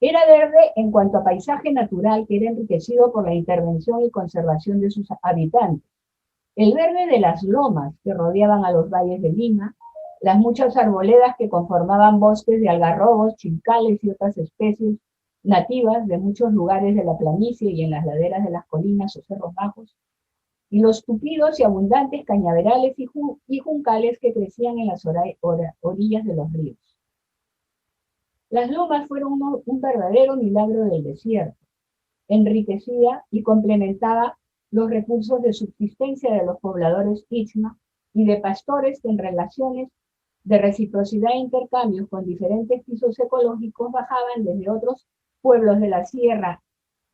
Era verde en cuanto a paisaje natural que era enriquecido por la intervención y conservación de sus habitantes. El verde de las lomas que rodeaban a los valles de Lima, las muchas arboledas que conformaban bosques de algarrobos, chincales y otras especies nativas de muchos lugares de la planicie y en las laderas de las colinas o cerros bajos, y los tupidos y abundantes cañaverales y juncales que crecían en las orillas de los ríos. Las lomas fueron un verdadero milagro del desierto, enriquecida y complementaba los recursos de subsistencia de los pobladores ichma y de pastores que en relaciones de reciprocidad e intercambios con diferentes pisos ecológicos bajaban desde otros pueblos de la sierra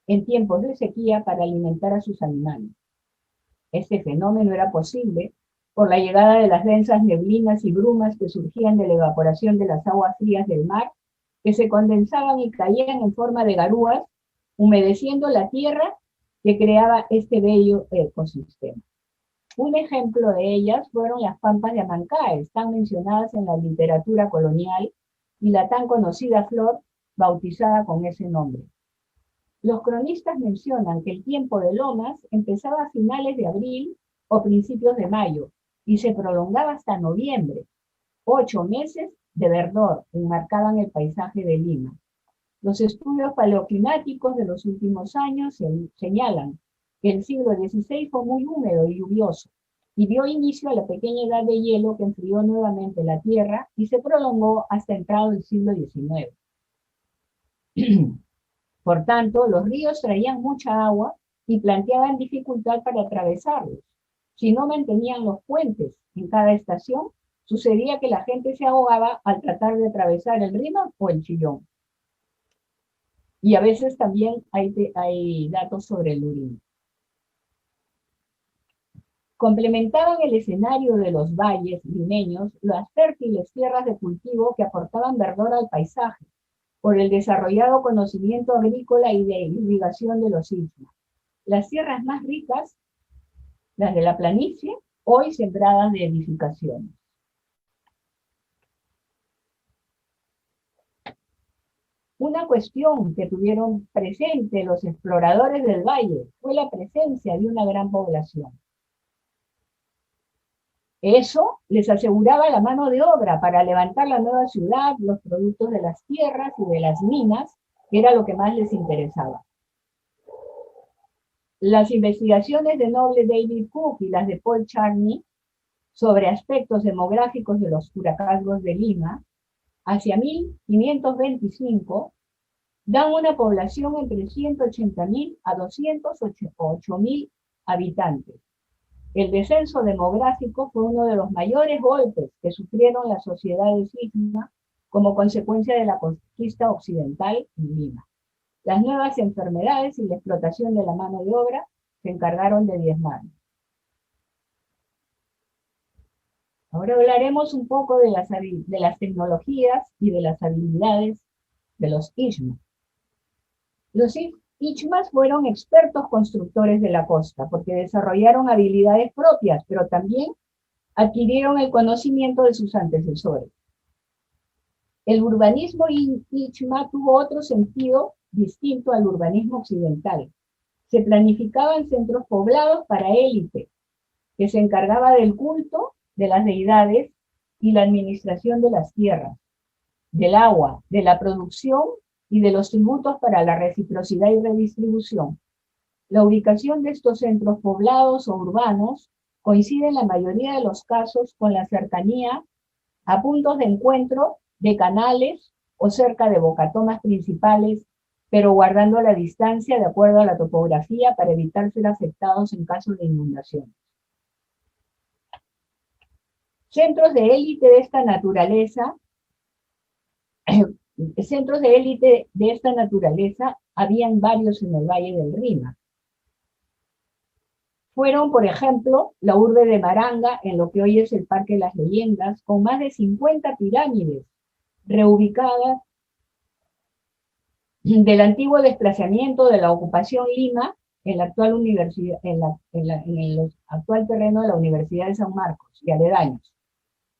en tiempos de sequía para alimentar a sus animales. Este fenómeno era posible por la llegada de las densas neblinas y brumas que surgían de la evaporación de las aguas frías del mar, que se condensaban y caían en forma de garúas, humedeciendo la tierra que creaba este bello ecosistema. Un ejemplo de ellas fueron las pampas de Amancaes, tan mencionadas en la literatura colonial, y la tan conocida flor bautizada con ese nombre. Los cronistas mencionan que el tiempo de lomas empezaba a finales de abril o principios de mayo y se prolongaba hasta noviembre. 8 meses de verdor enmarcaban el paisaje de Lima. Los estudios paleoclimáticos de los últimos años señalan que el siglo XVI fue muy húmedo y lluvioso y dio inicio a la pequeña edad de hielo que enfrió nuevamente la tierra y se prolongó hasta entrado el siglo XIX. Por tanto, los ríos traían mucha agua y planteaban dificultad para atravesarlos. Si no mantenían los puentes en cada estación, sucedía que la gente se ahogaba al tratar de atravesar el Rímac o el Chillón. Y a veces también hay datos sobre el Lurín. Complementaban el escenario de los valles limeños las fértiles tierras de cultivo que aportaban verdor al paisaje, por el desarrollado conocimiento agrícola y de irrigación de los istmos. Las tierras más ricas, las de la planicie, hoy sembradas de edificaciones. Una cuestión que tuvieron presente los exploradores del valle fue la presencia de una gran población. Eso les aseguraba la mano de obra para levantar la nueva ciudad, los productos de las tierras y de las minas, que era lo que más les interesaba. Las investigaciones de noble David Cook y las de Paul Charney sobre aspectos demográficos de los curacados de Lima, hacia 1525, dan una población entre 180.000 a 208.000 habitantes. El descenso demográfico fue uno de los mayores golpes que sufrieron las sociedades istmas como consecuencia de la conquista occidental en Lima. Las nuevas enfermedades y la explotación de la mano de obra se encargaron de diezmarlo. Ahora hablaremos un poco de las tecnologías y de las habilidades de los Ichmas. Los Ichmas fueron expertos constructores de la costa porque desarrollaron habilidades propias, pero también adquirieron el conocimiento de sus antecesores. El urbanismo Ichma tuvo otro sentido distinto al urbanismo occidental. Se planificaban centros poblados para élite, que se encargaba del culto de las deidades y la administración de las tierras, del agua, de la producción y de los tributos para la reciprocidad y redistribución. La ubicación de estos centros poblados o urbanos coincide en la mayoría de los casos con la cercanía a puntos de encuentro de canales o cerca de bocatomas principales, pero guardando la distancia de acuerdo a la topografía para evitar ser afectados en caso de inundación. Centros de élite de esta naturaleza habían varios en el Valle del Rímac. Fueron, por ejemplo, la urbe de Maranga, en lo que hoy es el Parque de las Leyendas, con más de 50 pirámides reubicadas del antiguo desplazamiento de la ocupación Lima en la actual universidad, en el actual terreno de la Universidad de San Marcos y aledaños.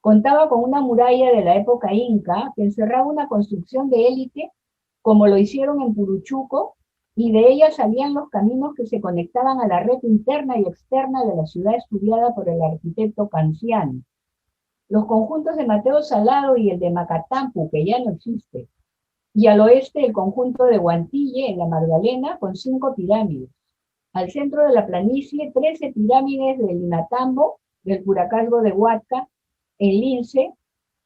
Contaba con una muralla de la época inca que encerraba una construcción de élite, como lo hicieron en Puruchuco, y de ella salían los caminos que se conectaban a la red interna y externa de la ciudad estudiada por el arquitecto Canciano. Los conjuntos de Mateo Salado y el de Macatampu, que ya no existe, y al oeste el conjunto de Guantille en la Magdalena con 5 pirámides. Al centro de la planicie, 13 pirámides del Linatambo, del Curacalgo de Huatca, en Lince,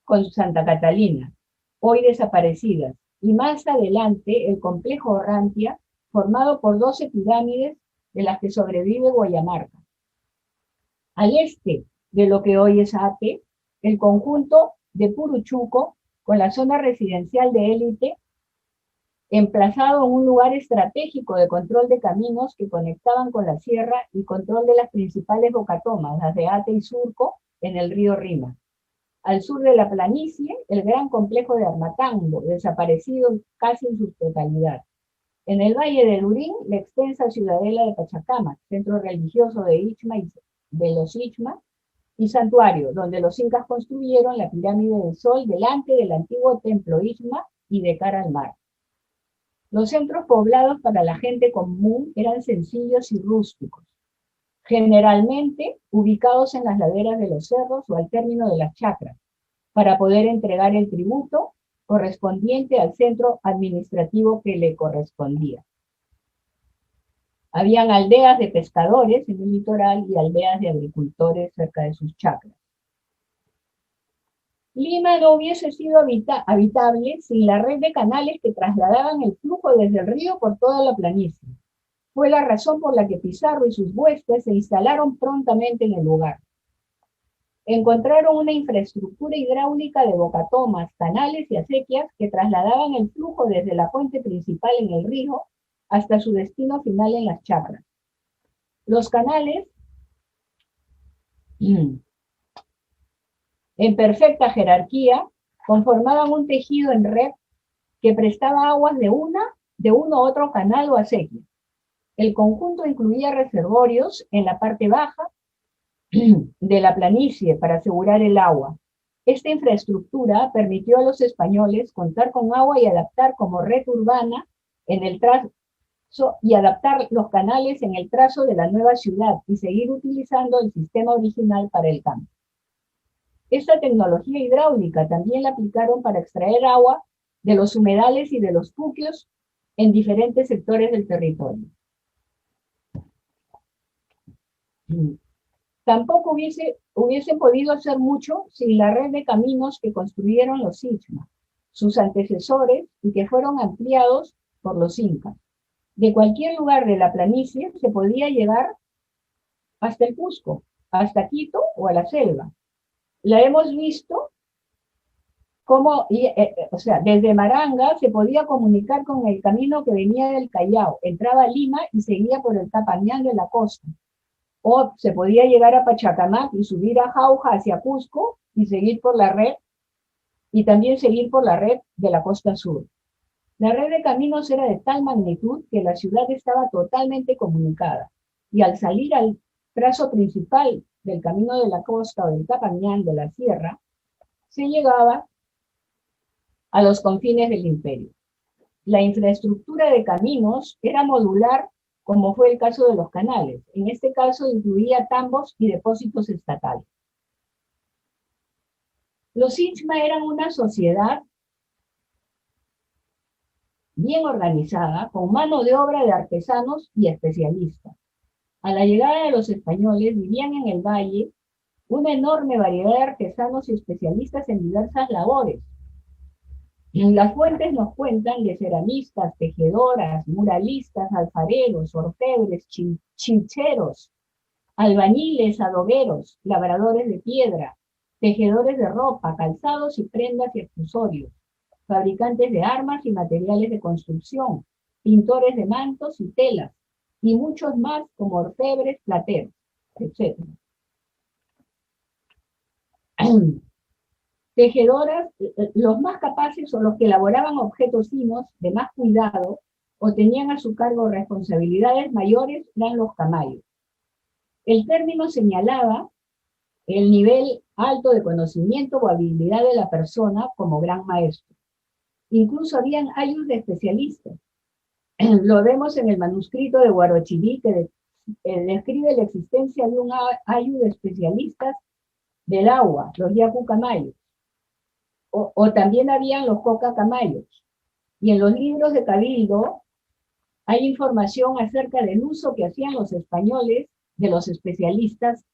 con Santa Catalina, hoy desaparecidas, y más adelante el complejo Orrantia, formado por 12 pirámides, de las que sobrevive Guayamarca. Al este de lo que hoy es Ate, el conjunto de Puruchuco, con la zona residencial de élite, emplazado en un lugar estratégico de control de caminos que conectaban con la sierra y control de las principales bocatomas, las de Ate y Surco, en el río Rímac. Al sur de la planicie, el gran complejo de Armatambo, desaparecido casi en su totalidad. En el Valle del Lurín, la extensa ciudadela de Pachacamac, centro religioso de los Ichma, y santuario, donde los incas construyeron la pirámide del Sol delante del antiguo templo Ichma y de cara al mar. Los centros poblados para la gente común eran sencillos y rústicos, generalmente ubicados en las laderas de los cerros o al término de las chacras, para poder entregar el tributo correspondiente al centro administrativo que le correspondía. Habían aldeas de pescadores en el litoral y aldeas de agricultores cerca de sus chacras. Lima no hubiese sido habitable sin la red de canales que trasladaban el flujo desde el río por toda la planicie. Fue la razón por la que Pizarro y sus huestes se instalaron prontamente en el lugar. encontraron una infraestructura hidráulica de bocatomas, canales y acequias que trasladaban el flujo desde la fuente principal en el río hasta su destino final en las chacras. Los canales, en perfecta jerarquía, conformaban un tejido en red que prestaba aguas de uno a otro canal o acequia. El conjunto incluía reservorios en la parte baja de la planicie para asegurar el agua. Esta infraestructura permitió a los españoles contar con agua y adaptar como red urbana en el trazo y adaptar los canales en el trazo de la nueva ciudad y seguir utilizando el sistema original para el campo. Esta tecnología hidráulica también la aplicaron para extraer agua de los humedales y de los fuquios en diferentes sectores del territorio. Tampoco hubiesen podido hacer mucho sin la red de caminos que construyeron los Ichma, sus antecesores, y que fueron ampliados por los incas. De cualquier lugar de la planicie se podía llegar hasta el Cusco, hasta Quito o a la selva. La hemos visto como, o sea, desde Maranga se podía comunicar con el camino que venía del Callao, entraba a Lima y seguía por el Tapañán de la costa. O se podía llegar a Pachacamac y subir a Jauja hacia Cusco y seguir por la red, y también seguir por la red de la costa sur. La red de caminos era de tal magnitud que la ciudad estaba totalmente comunicada, y al salir al trazo principal del camino de la costa o del Tapañán de la sierra, se llegaba a los confines del imperio. La infraestructura de caminos era modular, como fue el caso de los canales. En este caso incluía tambos y depósitos estatales. Los Ichma eran una sociedad bien organizada, con mano de obra de artesanos y especialistas. A la llegada de los españoles vivían en el valle una enorme variedad de artesanos y especialistas en diversas labores. Las fuentes nos cuentan de ceramistas, tejedoras, muralistas, alfareros, orfebres, chincheros, albañiles, adoberos, labradores de piedra, tejedores de ropa, calzados y prendas y accesorios, fabricantes de armas y materiales de construcción, pintores de mantos y telas, y muchos más como orfebres, plateros, etc. Tejedoras, los más capaces o los que elaboraban objetos finos de más cuidado o tenían a su cargo responsabilidades mayores eran los camayos. El término señalaba el nivel alto de conocimiento o habilidad de la persona como gran maestro. Incluso habían ayllus de especialistas. Lo vemos en el manuscrito de Huarochirí, que describe la existencia de un ayllus de especialistas del agua, los yacucamayos. O también habían los cocacamayos. Y en los libros de Cabildo hay información acerca del uso que hacían los españoles de los especialistas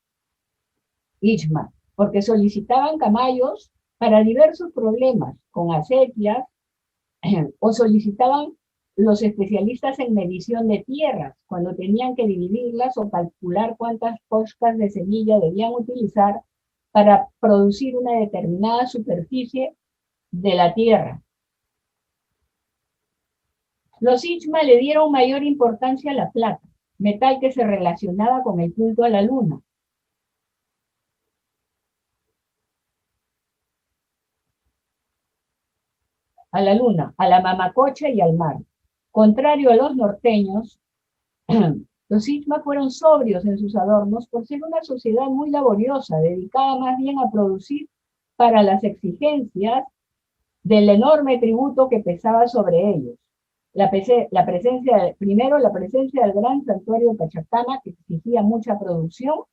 Ichma, porque solicitaban camayos para diversos problemas, con acequias, o solicitaban los especialistas en medición de tierras, cuando tenían que dividirlas o calcular cuántas poscas de semilla debían utilizar para producir una determinada superficie de la tierra. Los Ichma le dieron mayor importancia a la plata, metal que se relacionaba con el culto a la luna. A la mamacocha y al mar. Contrario a los norteños, los Ichma fueron sobrios en sus adornos por ser una sociedad muy laboriosa, dedicada más bien a producir para las exigencias del enorme tributo que pesaba sobre ellos. Primero, la presencia del gran santuario de Pachacama, que exigía mucha producción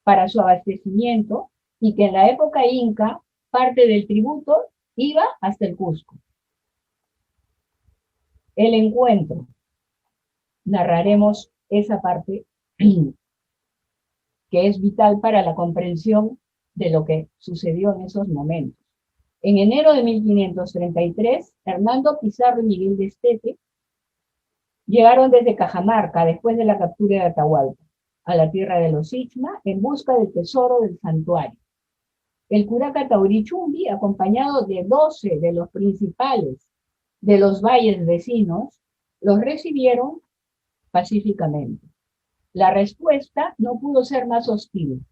para su abastecimiento, y que en la época inca, parte del tributo iba hasta el Cusco. El encuentro. Narraremos esa parte que es vital para la comprensión de lo que sucedió en esos momentos. En enero de 1533, Hernando Pizarro y Miguel de Estete llegaron desde Cajamarca, después de la captura de Atahualpa, a la tierra de los Ichma, en busca del tesoro del santuario. El curaca Taurichumbi, acompañado de 12 de los principales de los valles vecinos, los recibieron pacíficamente. La respuesta no pudo ser más hostil.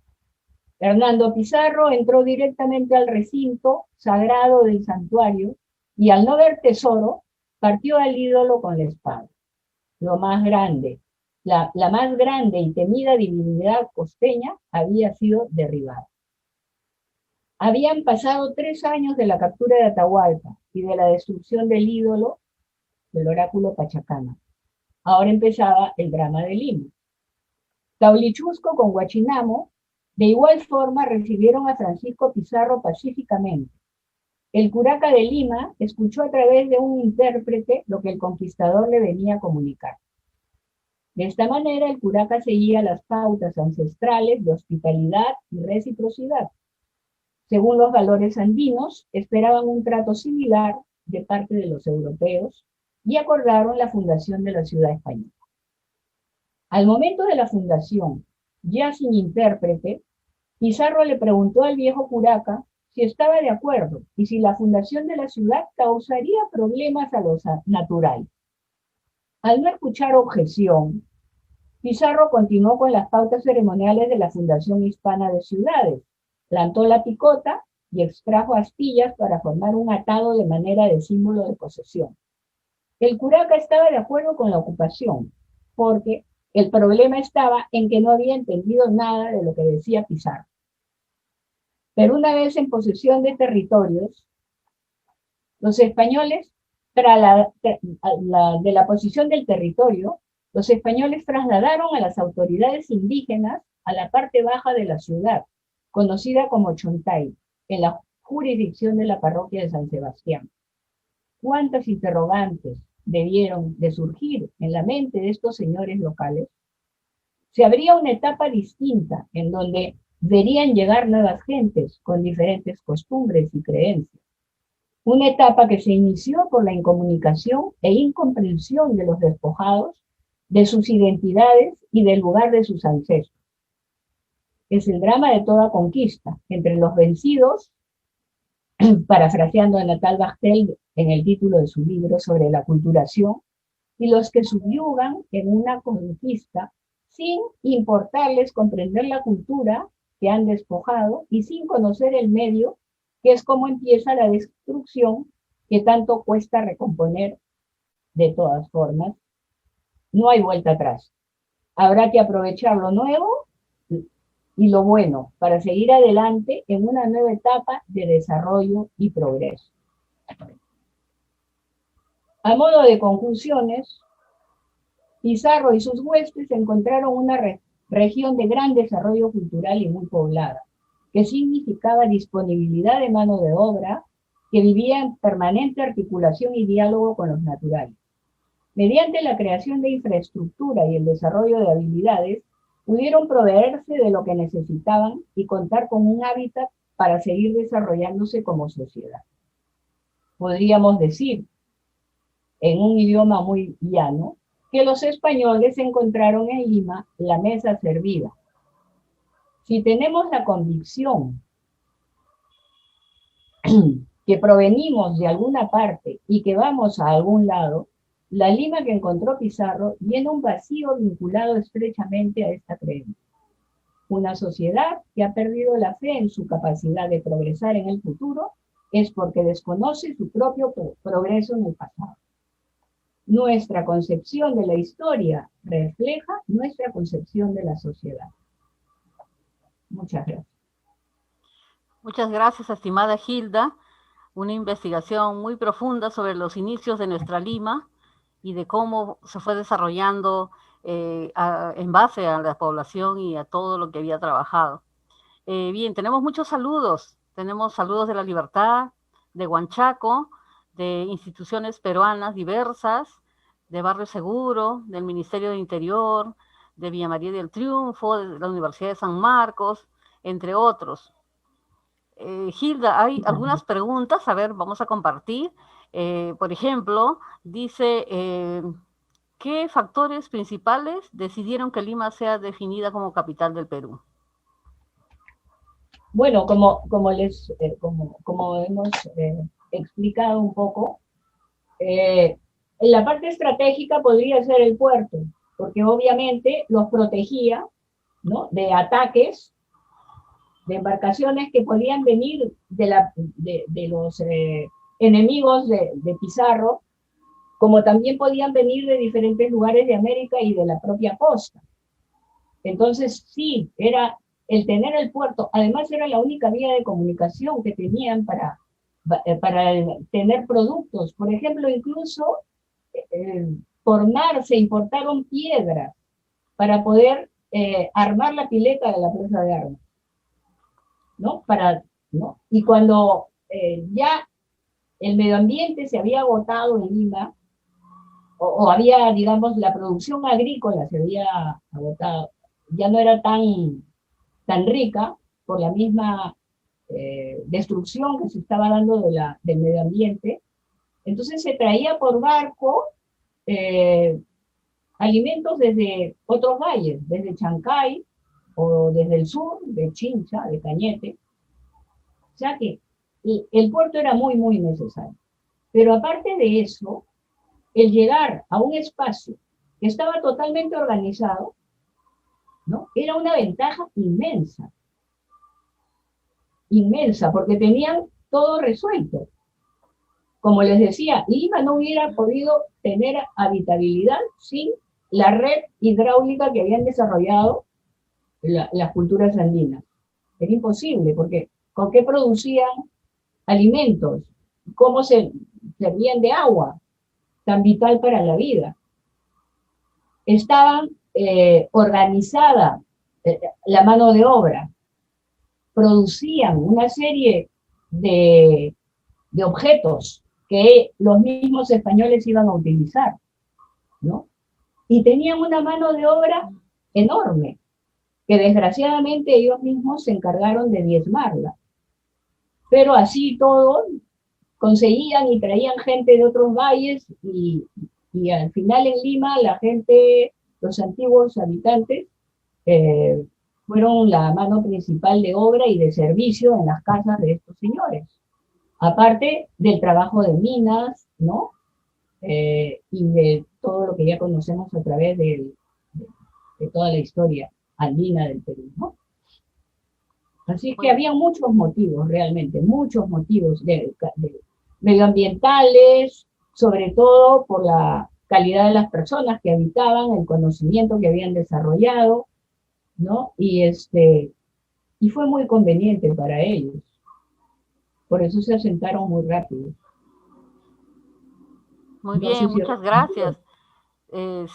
Hernando Pizarro entró directamente al recinto sagrado del santuario y al no ver tesoro, partió al ídolo con la espada. Lo más grande, la más grande y temida divinidad costeña había sido derribada. Habían pasado 3 años de la captura de Atahualpa y de la destrucción del ídolo del oráculo Pachacana. Ahora empezaba el drama de Lima. Taulichusco con Huachinamo de igual forma recibieron a Francisco Pizarro pacíficamente. El curaca de Lima escuchó a través de un intérprete lo que el conquistador le venía a comunicar. De esta manera, el curaca seguía las pautas ancestrales de hospitalidad y reciprocidad. Según los valores andinos, esperaban un trato similar de parte de los europeos y acordaron la fundación de la ciudad española. Al momento de la fundación, ya sin intérprete, Pizarro le preguntó al viejo curaca si estaba de acuerdo y si la fundación de la ciudad causaría problemas a los naturales. Al no escuchar objeción, Pizarro continuó con las pautas ceremoniales de la Fundación Hispana de Ciudades, plantó la picota y extrajo astillas para formar un atado de manera de símbolo de posesión. El curaca estaba de acuerdo con la ocupación, porque el problema estaba en que no había entendido nada de lo que decía Pizarro. Pero una vez en posesión de territorios, los españoles, de la posición del territorio, los españoles trasladaron a las autoridades indígenas a la parte baja de la ciudad, conocida como Chontay, en la jurisdicción de la parroquia de San Sebastián. ¿Cuántas interrogantes debieron de surgir en la mente de estos señores locales? Se abría una etapa distinta en donde verían llegar nuevas gentes con diferentes costumbres y creencias. Una etapa que se inició por la incomunicación e incomprensión de los despojados, de sus identidades y del lugar de sus ancestros. Es el drama de toda conquista, entre los vencidos, parafraseando a Natal Bachtel en el título de su libro sobre la culturación, y los que subyugan en una conquista sin importarles comprender la cultura que han despojado y sin conocer el medio, que es como empieza la destrucción que tanto cuesta recomponer. De todas formas, no hay vuelta atrás. Habrá que aprovechar lo nuevo y lo bueno para seguir adelante en una nueva etapa de desarrollo y progreso. A modo de conclusiones, Pizarro y sus huestes encontraron una región de gran desarrollo cultural y muy poblada, que significaba disponibilidad de mano de obra, que vivía en permanente articulación y diálogo con los naturales. Mediante la creación de infraestructura y el desarrollo de habilidades, pudieron proveerse de lo que necesitaban y contar con un hábitat para seguir desarrollándose como sociedad. Podríamos decir, en un idioma muy llano, que los españoles encontraron en Lima la mesa servida. Si tenemos la convicción que provenimos de alguna parte y que vamos a algún lado, la Lima que encontró Pizarro llena un vacío vinculado estrechamente a esta creencia. Una sociedad que ha perdido la fe en su capacidad de progresar en el futuro es porque desconoce su propio progreso en el pasado. Nuestra concepción de la historia refleja nuestra concepción de la sociedad. Muchas gracias. Muchas gracias, estimada Hilda. Una investigación muy profunda sobre los inicios de nuestra Lima y de cómo se fue desarrollando en base a la población y a todo lo que había trabajado. Bien, tenemos muchos saludos. Tenemos saludos de La Libertad, de Huanchaco, de instituciones peruanas diversas, de Barrio Seguro, del Ministerio de Interior, de Villa María del Triunfo, de la Universidad de San Marcos, entre otros. Hilda, hay algunas preguntas, a ver, vamos a compartir. Por ejemplo, dice, ¿qué factores principales decidieron que Lima sea definida como capital del Perú? Bueno, como hemos explicado un poco, en la parte estratégica podría ser el puerto, porque obviamente los protegía, ¿no?, de ataques de embarcaciones que podían venir de los enemigos de Pizarro, como también podían venir de diferentes lugares de América y de la propia costa. Entonces, sí, era el tener el puerto, además era la única vía de comunicación que tenían para tener productos. Por ejemplo, incluso por mar se importaron piedras para poder armar la pileta de la plaza de armas, ¿no? ¿no? Y cuando ya el medio ambiente se había agotado en Lima, o había, digamos, la producción agrícola se había agotado, ya no era tan rica por la misma destrucción que se estaba dando del medio ambiente, entonces se traía por barco alimentos desde otros valles, desde Chancay o desde el sur, de Chincha, de Cañete, o sea que el puerto era muy, muy necesario. Pero aparte de eso, el llegar a un espacio que estaba totalmente organizado, ¿no?, era una ventaja inmensa, inmensa, porque tenían todo resuelto. Como les decía, Lima no hubiera podido tener habitabilidad sin la red hidráulica que habían desarrollado las culturas andinas. Era imposible, porque ¿con qué producían alimentos? ¿Cómo se servían de agua tan vital para la vida? Estaban organizada la mano de obra, producían una serie de objetos que los mismos españoles iban a utilizar, ¿no? Y tenían una mano de obra enorme, que desgraciadamente ellos mismos se encargaron de diezmarla. Pero así todo, conseguían y traían gente de otros valles y al final en Lima la gente, los antiguos habitantes, fueron la mano principal de obra y de servicio en las casas de estos señores. Aparte del trabajo de minas, ¿no? Y de todo lo que ya conocemos a través de toda la historia andina del Perú, ¿no? Así que había muchos motivos, realmente, muchos motivos de medioambientales, sobre todo por la calidad de las personas que habitaban, el conocimiento que habían desarrollado, ¿no? Y fue muy conveniente para ellos. Por eso se asentaron muy rápido. Muy bien, muchas gracias.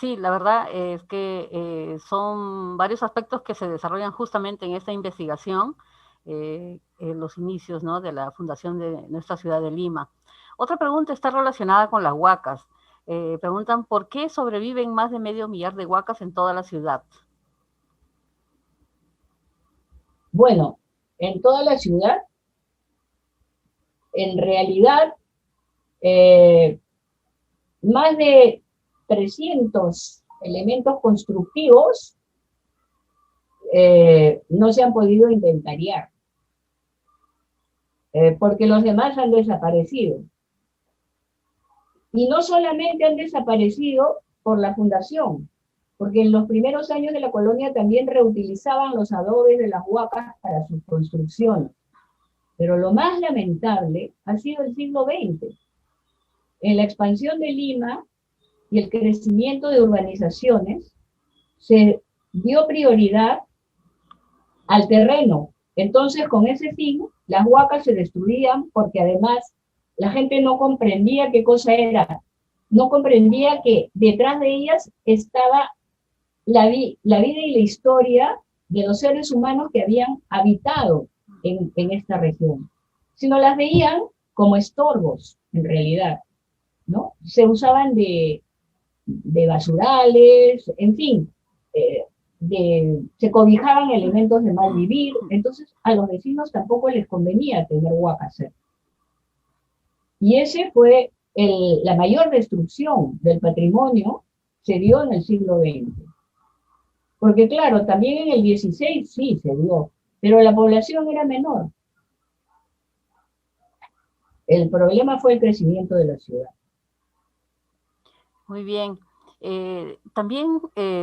Sí, la verdad es que son varios aspectos que se desarrollan justamente en esta investigación, en los inicios, ¿no?, de la fundación de nuestra ciudad de Lima. Otra pregunta está relacionada con las huacas. Preguntan, ¿por qué sobreviven más de 500.000 de huacas en toda la ciudad? Bueno, en toda la ciudad, en realidad, más de 300 elementos constructivos no se han podido inventariar, porque los demás han desaparecido. Y no solamente han desaparecido por la fundación, porque en los primeros años de la colonia también reutilizaban los adobes de las huacas para sus construcciones. Pero lo más lamentable ha sido el siglo XX. En la expansión de Lima y el crecimiento de urbanizaciones, se dio prioridad al terreno. Entonces, con ese fin, las huacas se destruían porque además la gente no comprendía qué cosa era. No comprendía que detrás de ellas estaba la vida y la historia de los seres humanos que habían habitado en esta región, sino las veían como estorbos, en realidad, ¿no? Se usaban de basurales, en fin, se cobijaban elementos de mal vivir, entonces a los vecinos tampoco les convenía tener huacas. Y ese fue la mayor destrucción del patrimonio, se dio en el siglo XX. Porque claro, también en el XVI sí se dio, pero la población era menor. El problema fue el crecimiento de la ciudad. Muy bien. También,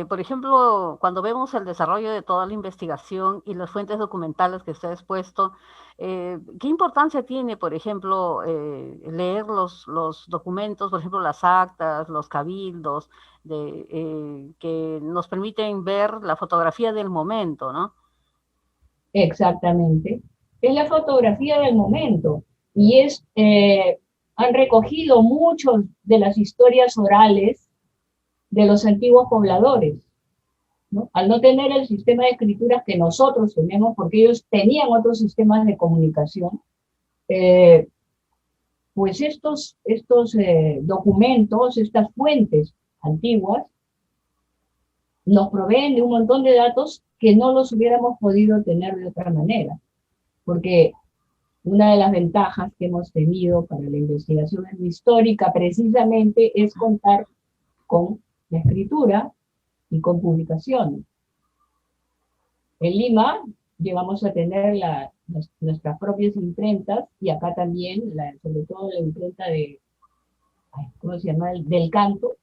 por ejemplo, cuando vemos el desarrollo de toda la investigación y las fuentes documentales que usted ha expuesto, ¿qué importancia tiene, por ejemplo, leer los documentos, por ejemplo, las actas, los cabildos, que nos permiten ver la fotografía del momento, ¿no? Exactamente. Es la fotografía del momento y han recogido muchas de las historias orales de los antiguos pobladores, ¿no? Al no tener el sistema de escrituras que nosotros tenemos, porque ellos tenían otros sistemas de comunicación, pues estos documentos, estas fuentes antiguas, nos proveen de un montón de datos que no los hubiéramos podido tener de otra manera, porque una de las ventajas que hemos tenido para la investigación histórica precisamente es contar con la escritura y con publicaciones. En Lima llegamos a tener nuestras propias imprentas y acá también, sobre todo la imprenta ¿cómo se llama? Del Canto,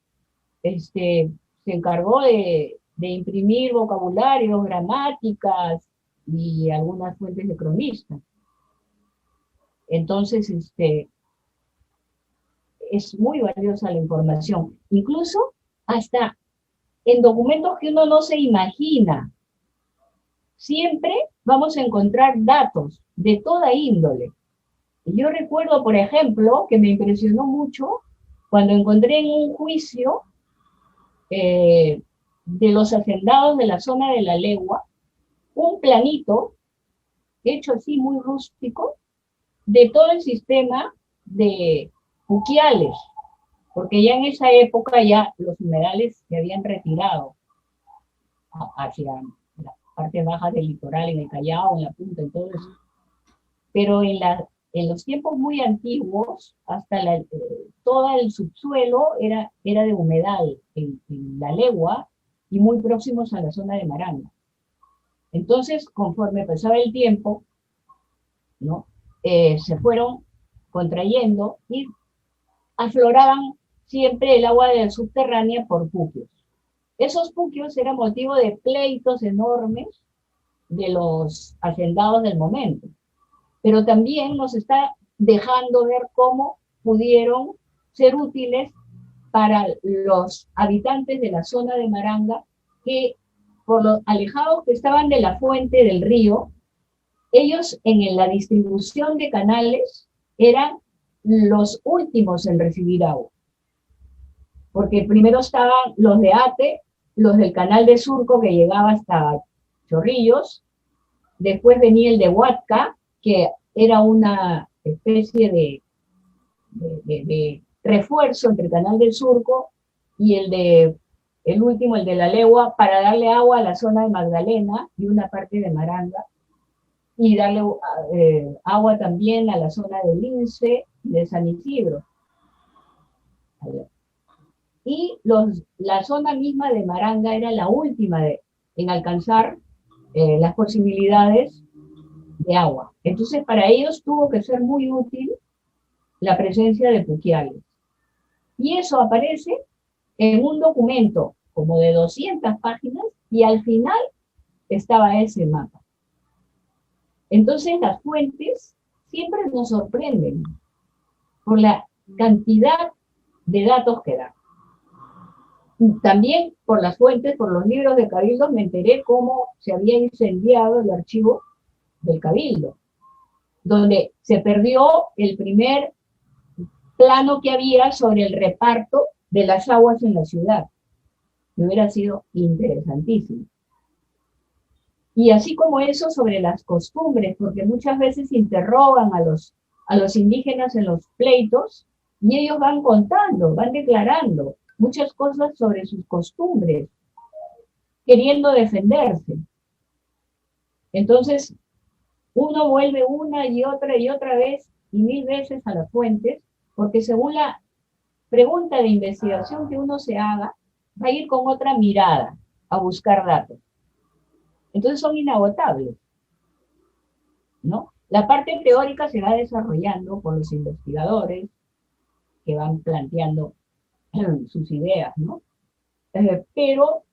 se encargó de imprimir vocabularios, gramáticas y algunas fuentes de cronistas. Entonces, es muy valiosa la información, incluso hasta en documentos que uno no se imagina. Siempre vamos a encontrar datos de toda índole. Yo recuerdo, por ejemplo, que me impresionó mucho cuando encontré en un juicio de los hacendados de la zona de la Legua, un planito hecho así muy rústico de todo el sistema de Puquiales, porque ya en esa época ya los humedales se habían retirado hacia las partes bajas del litoral, en el Callao, en la punta, en todo eso. Pero en los tiempos muy antiguos, hasta todo el subsuelo era de humedal en la Legua y muy próximos a la zona de Maranga. Entonces, conforme pasaba el tiempo, ¿no? Se fueron contrayendo y afloraban siempre el agua subterránea por puquios. Esos puquios eran motivo de pleitos enormes de los hacendados del momento, pero también nos está dejando ver cómo pudieron ser útiles para los habitantes de la zona de Maranga, que por lo alejados que estaban de la fuente del río, ellos en la distribución de canales eran los últimos en recibir agua. Porque primero estaban los de Ate, los del canal de Surco que llegaba hasta Chorrillos, después venía el de Huatca, que era una especie de refuerzo entre el canal del Surco y el último, el de la Legua, para darle agua a la zona de Magdalena y una parte de Maranga, y darle agua también a la zona de Lince y de San Isidro. Y la zona misma de Maranga era la última en alcanzar las posibilidades de agua. Entonces, para ellos tuvo que ser muy útil la presencia de Puquiales. Y eso aparece en un documento como de 200 páginas y al final estaba ese mapa. Entonces, las fuentes siempre nos sorprenden por la cantidad de datos que dan. También por las fuentes, por los libros de Cabildo, me enteré cómo se había incendiado el archivo del Cabildo, donde se perdió el primer plano que había sobre el reparto de las aguas en la ciudad. Me hubiera sido interesantísimo. Y así como eso sobre las costumbres, porque muchas veces interrogan a los indígenas en los pleitos y ellos van contando, van declarando muchas cosas sobre sus costumbres, queriendo defenderse. Entonces, uno vuelve una y otra vez y 1000 veces a las fuentes, porque según la pregunta de investigación que uno se haga, va a ir con otra mirada a buscar datos. Entonces son inagotables. ¿no? La parte teórica se va desarrollando por los investigadores que van planteando sus ideas, ¿no? Pero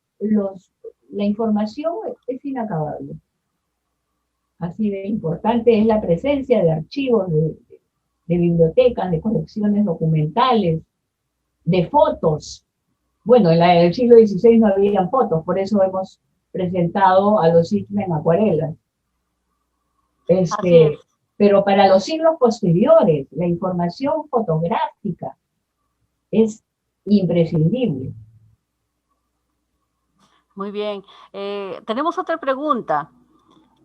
la información es inacabable. Así de importante es la presencia de archivos, de bibliotecas, de colecciones documentales, de fotos. Bueno, en el siglo XVI no había fotos, por eso hemos presentado a los signos en acuarelas. Así es. Pero para los siglos posteriores, la información fotográfica es imprescindible. Muy bien. Tenemos otra pregunta.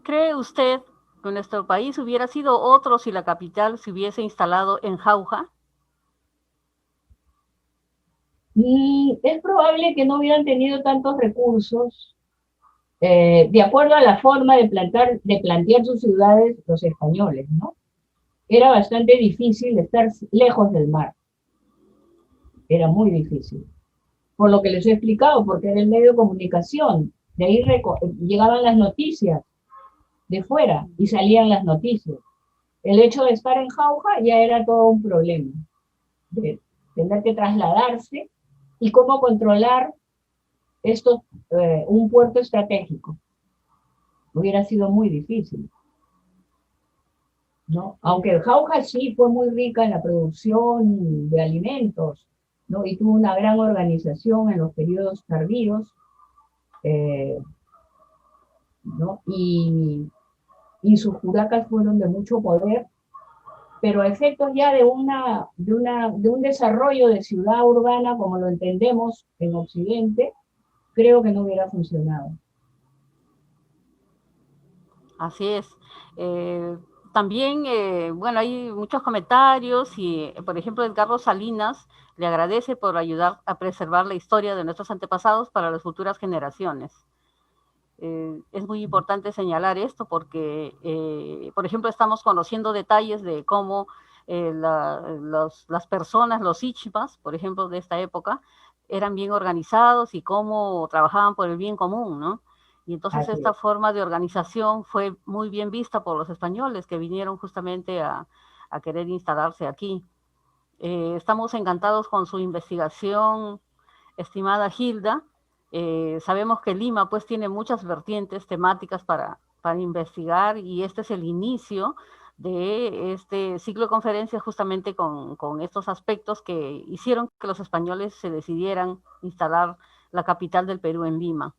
¿Cree usted que nuestro país hubiera sido otro si la capital se hubiese instalado en Jauja? Y es probable que no hubieran tenido tantos recursos, de acuerdo a la forma de plantear sus ciudades los españoles, ¿no? Era bastante difícil estar lejos del mar. Era muy difícil. Por lo que les he explicado, porque era el medio de comunicación. De ahí llegaban las noticias de fuera y salían las noticias. El hecho de estar en Jauja ya era todo un problema. De tener que trasladarse y cómo controlar esto, un puerto estratégico. Hubiera sido muy difícil, ¿no? Aunque Jauja sí fue muy rica en la producción de alimentos, ¿no? Y tuvo una gran organización en los periodos tardíos, ¿no? Y sus curacas fueron de mucho poder, pero a efectos ya de un desarrollo de ciudad urbana como lo entendemos en Occidente, creo que no hubiera funcionado. Así es. También, bueno, hay muchos comentarios y, por ejemplo, Edgardo Salinas le agradece por ayudar a preservar la historia de nuestros antepasados para las futuras generaciones. Es muy importante señalar esto porque, por ejemplo, estamos conociendo detalles de cómo las personas, los ichpas, por ejemplo, de esta época, eran bien organizados y cómo trabajaban por el bien común, ¿no? Y entonces esta forma de organización fue muy bien vista por los españoles que vinieron justamente a querer instalarse aquí. Estamos encantados con su investigación, estimada Hilda. Sabemos que Lima pues tiene muchas vertientes temáticas para investigar y este es el inicio de este ciclo de conferencias justamente con estos aspectos que hicieron que los españoles se decidieran instalar la capital del Perú en Lima.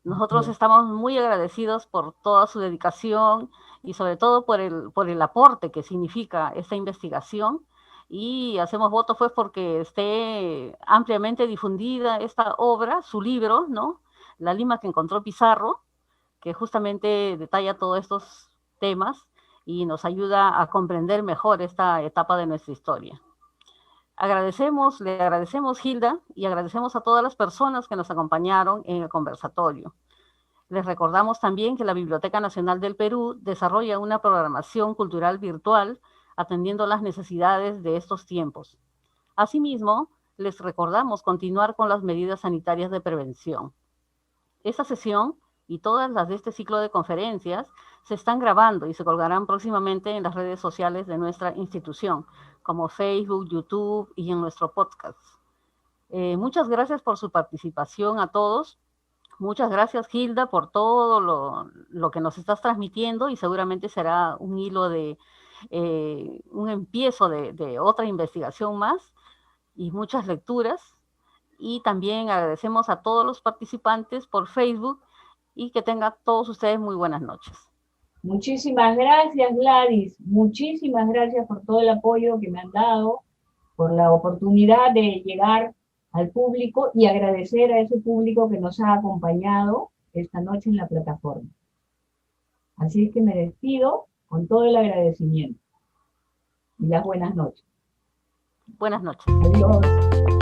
Nosotros estamos muy agradecidos por toda su dedicación y sobre todo por el aporte que significa esta investigación y hacemos voto pues porque esté ampliamente difundida esta obra, su libro, ¿no? La Lima que encontró Pizarro, que justamente detalla todos estos temas y nos ayuda a comprender mejor esta etapa de nuestra historia. Le agradecemos, Hilda, y agradecemos a todas las personas que nos acompañaron en el conversatorio. Les recordamos también que la Biblioteca Nacional del Perú desarrolla una programación cultural virtual atendiendo las necesidades de estos tiempos. Asimismo, les recordamos continuar con las medidas sanitarias de prevención. Esta sesión y todas las de este ciclo de conferencias se están grabando y se colgarán próximamente en las redes sociales de nuestra institución, como Facebook, YouTube y en nuestro podcast. Muchas gracias por su participación a todos. Muchas gracias, Hilda, por todo lo que nos estás transmitiendo y seguramente será un hilo de un empiezo de otra investigación más y muchas lecturas. Y también agradecemos a todos los participantes por Facebook y que tengan todos ustedes muy buenas noches. Muchísimas gracias, Gladys. Muchísimas gracias por todo el apoyo que me han dado, por la oportunidad de llegar al público y agradecer a ese público que nos ha acompañado esta noche en la plataforma. Así es que me despido con todo el agradecimiento y las buenas noches. Buenas noches. Adiós.